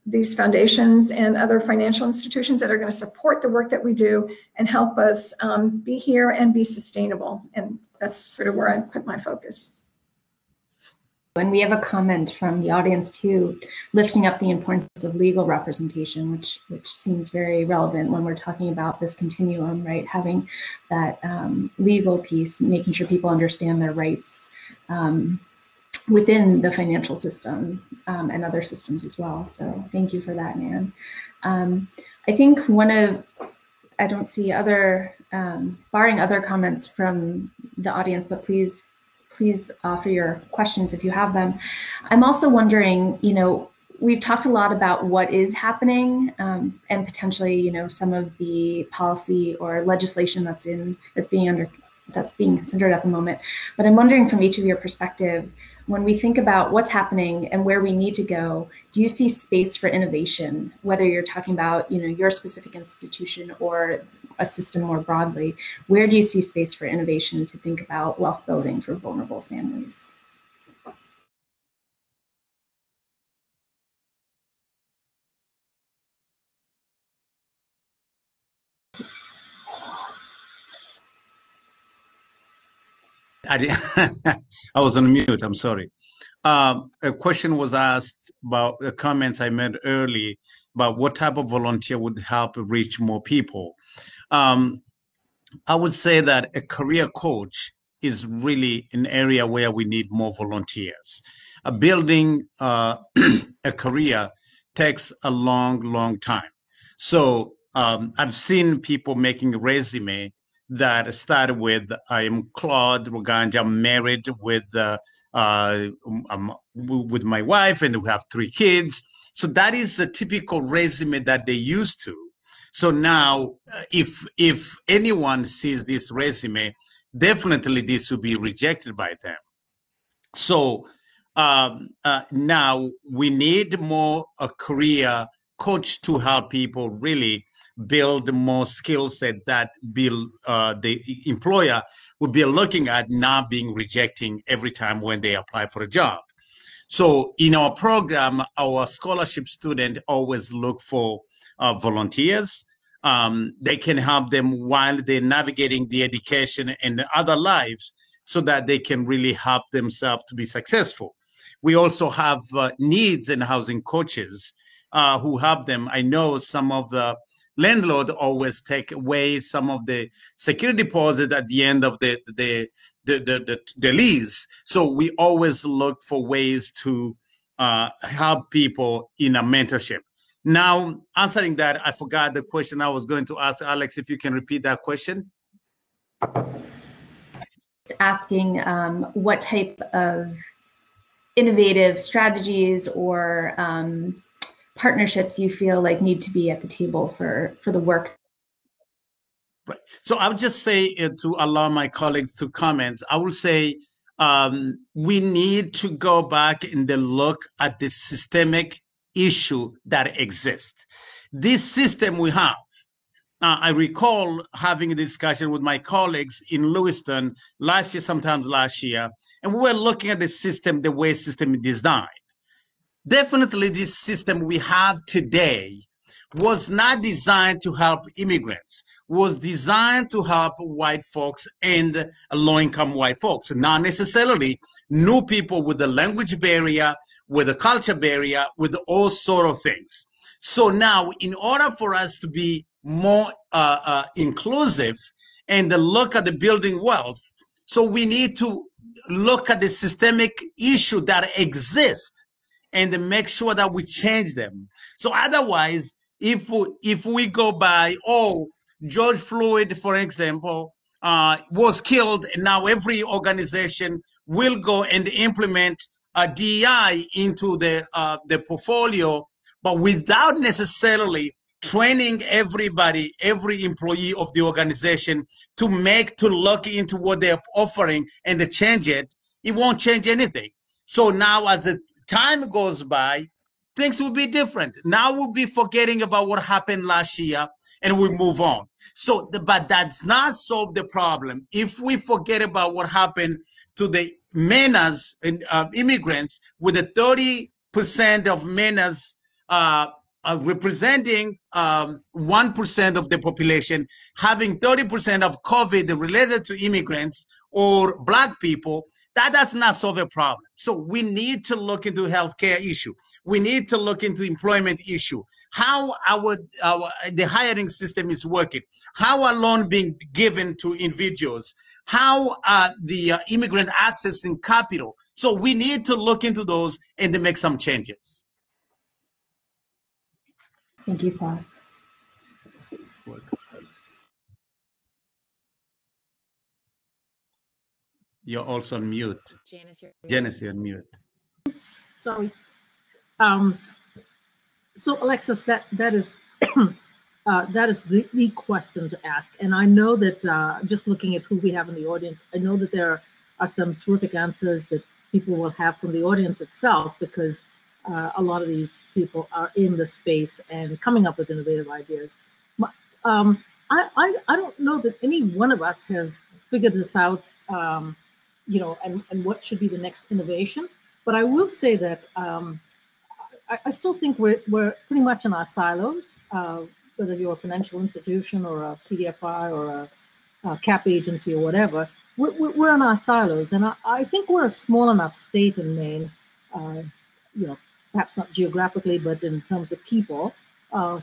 B: these foundations and other financial institutions that are going to support the work that we do and help us be here and be sustainable. And that's sort of where I put my focus.
A: And we have a comment from the audience too, lifting up the importance of legal representation, which seems very relevant when we're talking about this continuum, right? Having that legal piece, making sure people understand their rights within the financial system and other systems as well. So thank you for that, Nan. I think I don't see other, barring other comments from the audience, but please offer your questions if you have them. I'm also wondering, we've talked a lot about what is happening and potentially, some of the policy or legislation that's being considered at the moment. But I'm wondering from each of your perspective, when we think about what's happening and where we need to go, do you see space for innovation, whether you're talking about, your specific institution or a system more broadly? Where do you see space for innovation to think about wealth building for vulnerable families?
D: I was on mute. I'm sorry. A question was asked about the comments I made early about what type of volunteer would help reach more people. I would say that a career coach is really an area where we need more volunteers. Building a career takes a long, long time. So I've seen people making a resume that started with, I am Claude Roganja, I'm married with my wife, and we have 3 kids. So that is a typical resume that they used to. So now, if anyone sees this resume, definitely this will be rejected by them. So now we need more a career coach to help people really build more skill set that the employer would be looking at, not being rejecting every time when they apply for a job. So in our program, our scholarship students always look for volunteers. They can help them while they're navigating the education and other lives so that they can really help themselves to be successful. We also have needs and housing coaches who help them. I know some of the landlord always take away some of the security deposit at the end of the lease. So we always look for ways to help people in a mentorship. Now, answering that, I forgot the question I was going to ask. Alex, if you can repeat that question.
A: Asking what type of innovative strategies or partnerships you feel like need to be at the table for the work.
D: Right. So I would just say, to allow my colleagues to comment, I will say we need to go back and look at the systemic issue that exists. This system we have, I recall having a discussion with my colleagues in Lewiston sometime last year, and we were looking at the system, the way system is designed. Definitely this system we have today was not designed to help immigrants, was designed to help white folks and low-income white folks, not necessarily new people with the language barrier, with the culture barrier, with all sort of things. So now, in order for us to be more inclusive and look at the building wealth, so we need to look at the systemic issue that exists and make sure that we change them. So otherwise, if we go by, George Floyd, for example, was killed, and now every organization will go and implement a DEI into the portfolio, but without necessarily training everybody, every employee of the organization to look into what they're offering and to change it, it won't change anything. So now as the time goes by, things will be different. Now we'll be forgetting about what happened last year and we move on. So, but that's not solve the problem. If we forget about what happened to the MENAs, immigrants, with the 30% of MENAs representing 1% of the population, having 30% of COVID related to immigrants or Black people, that does not solve a problem. So we need to look into healthcare issue. We need to look into employment issue. How the hiring system is working. How are loans being given to individuals? How are the immigrant accessing capital? So we need to look into those and to make some changes.
A: Thank you, Claude.
D: You're also on mute. Janice, you're on mute.
C: Oops, sorry. So Alexis, that is that is the question to ask. And I know that just looking at who we have in the audience, I know that there are some terrific answers that people will have from the audience itself, because a lot of these people are in the space and coming up with innovative ideas. I don't know that any one of us has figured this out, and what should be the next innovation. But I will say that I still think we're pretty much in our silos, whether you're a financial institution or a CDFI or a cap agency or whatever. We're in our silos, and I think we're a small enough state in Maine, perhaps not geographically, but in terms of people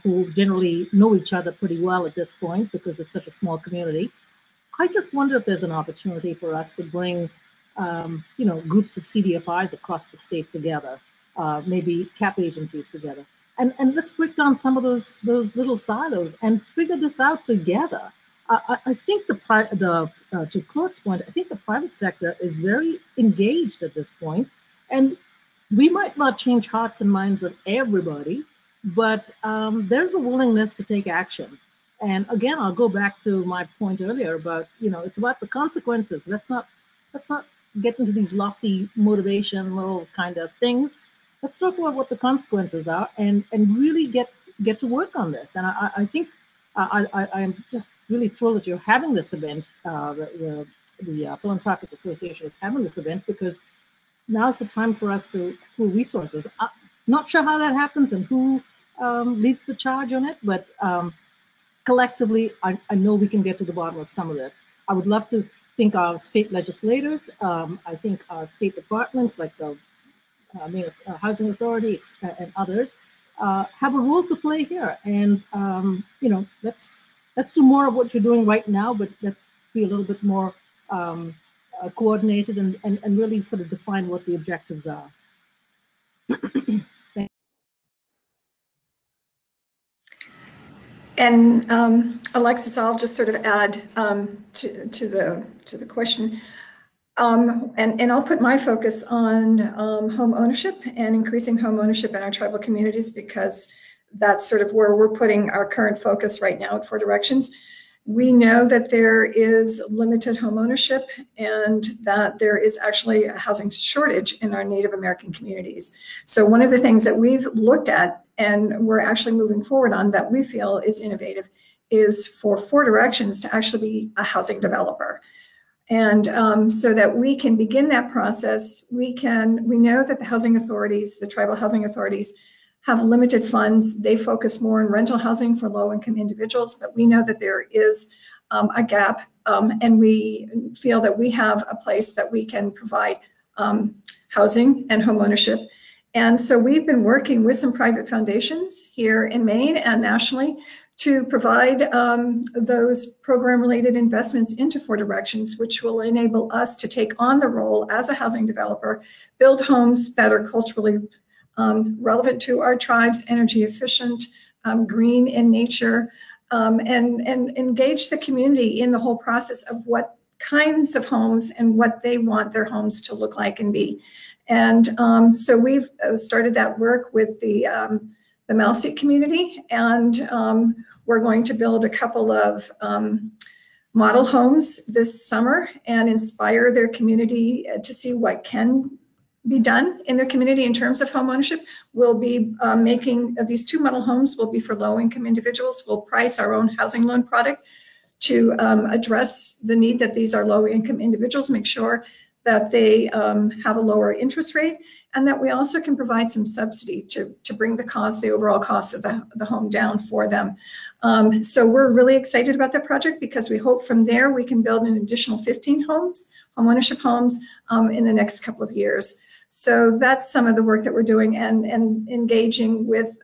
C: who generally know each other pretty well at this point because it's such a small community. I just wonder if there's an opportunity for us to bring, groups of CDFIs across the state together, maybe cap agencies together, and let's break down some of those little silos and figure this out together. I think to Claude's point, I think the private sector is very engaged at this point, and we might not change hearts and minds of everybody, but there's a willingness to take action. And again, I'll go back to my point earlier about, it's about the consequences. Let's not get into these lofty motivational kind of things. Let's talk about what the consequences are and really get to work on this. And I think I am just really thrilled that you're having this event. The Philanthropic Association is having this event because now's the time for us to pool resources. Not sure how that happens and who leads the charge on it, but collectively, I know we can get to the bottom of some of this. I would love to think our state legislators, I think our state departments like the Housing Authority and others have a role to play here. And, let's do more of what you're doing right now, but let's be a little bit more coordinated and really sort of define what the objectives are.
B: And Alexis, I'll just sort of add to the question, and I'll put my focus on home ownership and increasing home ownership in our tribal communities, because that's sort of where we're putting our current focus right now at Four Directions. We know that there is limited home ownership and that there is actually a housing shortage in our Native American communities. So one of the things that we've looked at and we're actually moving forward on that we feel is innovative is for Four Directions to actually be a housing developer. And so that we can begin that process, we know that the housing authorities, the tribal housing authorities, have limited funds. They focus more on rental housing for low-income individuals, but we know that there is a gap, and we feel that we have a place that we can provide housing and home ownership. And so we've been working with some private foundations here in Maine and nationally to provide those program-related investments into Four Directions, which will enable us to take on the role as a housing developer, build homes that are culturally relevant to our tribes, energy efficient, green in nature, and engage the community in the whole process of what kinds of homes and what they want their homes to look like and be. And so we've started that work with the Malseet community, and we're going to build a couple of model homes this summer and inspire their community to see what can be done in their community in terms of home ownership. We'll be making these 2 model homes will be for low-income individuals. We'll price our own housing loan product to address the need that these are low-income individuals, make sure that they have a lower interest rate, and that we also can provide some subsidy to bring the overall cost of the home down for them. So we're really excited about that project because we hope from there we can build an additional 15 homes, home ownership homes, in the next couple of years. So that's some of the work that we're doing and engaging with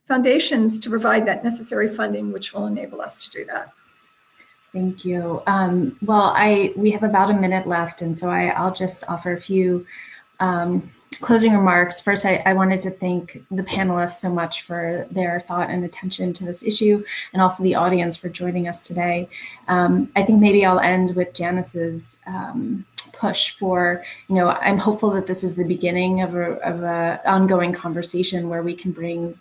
B: foundations to provide that necessary funding, which will enable us to do that.
A: Thank you. We have about a minute left, and so I'll just offer a few closing remarks. First, I wanted to thank the panelists so much for their thought and attention to this issue, and also the audience for joining us today. I think maybe I'll end with Janice's push for, I'm hopeful that this is the beginning of a ongoing conversation where we can bring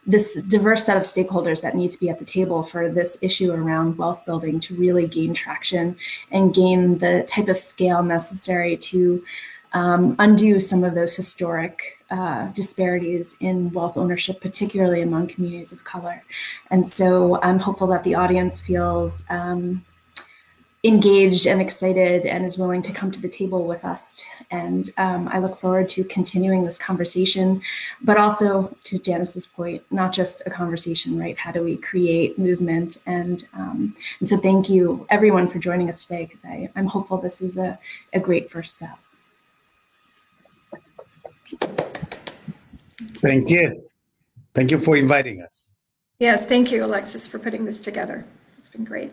A: this diverse set of stakeholders that need to be at the table for this issue around wealth building to really gain traction and gain the type of scale necessary to undo some of those historic disparities in wealth ownership, particularly among communities of color. And so I'm hopeful that the audience feels engaged and excited and is willing to come to the table with us. And I look forward to continuing this conversation, but also to Janice's point, not just a conversation, right? How do we create movement? And so thank you everyone for joining us today, because I'm hopeful this is a great first step.
D: Thank you. Thank you for inviting us.
B: Yes, thank you, Alexis, for putting this together. It's been great.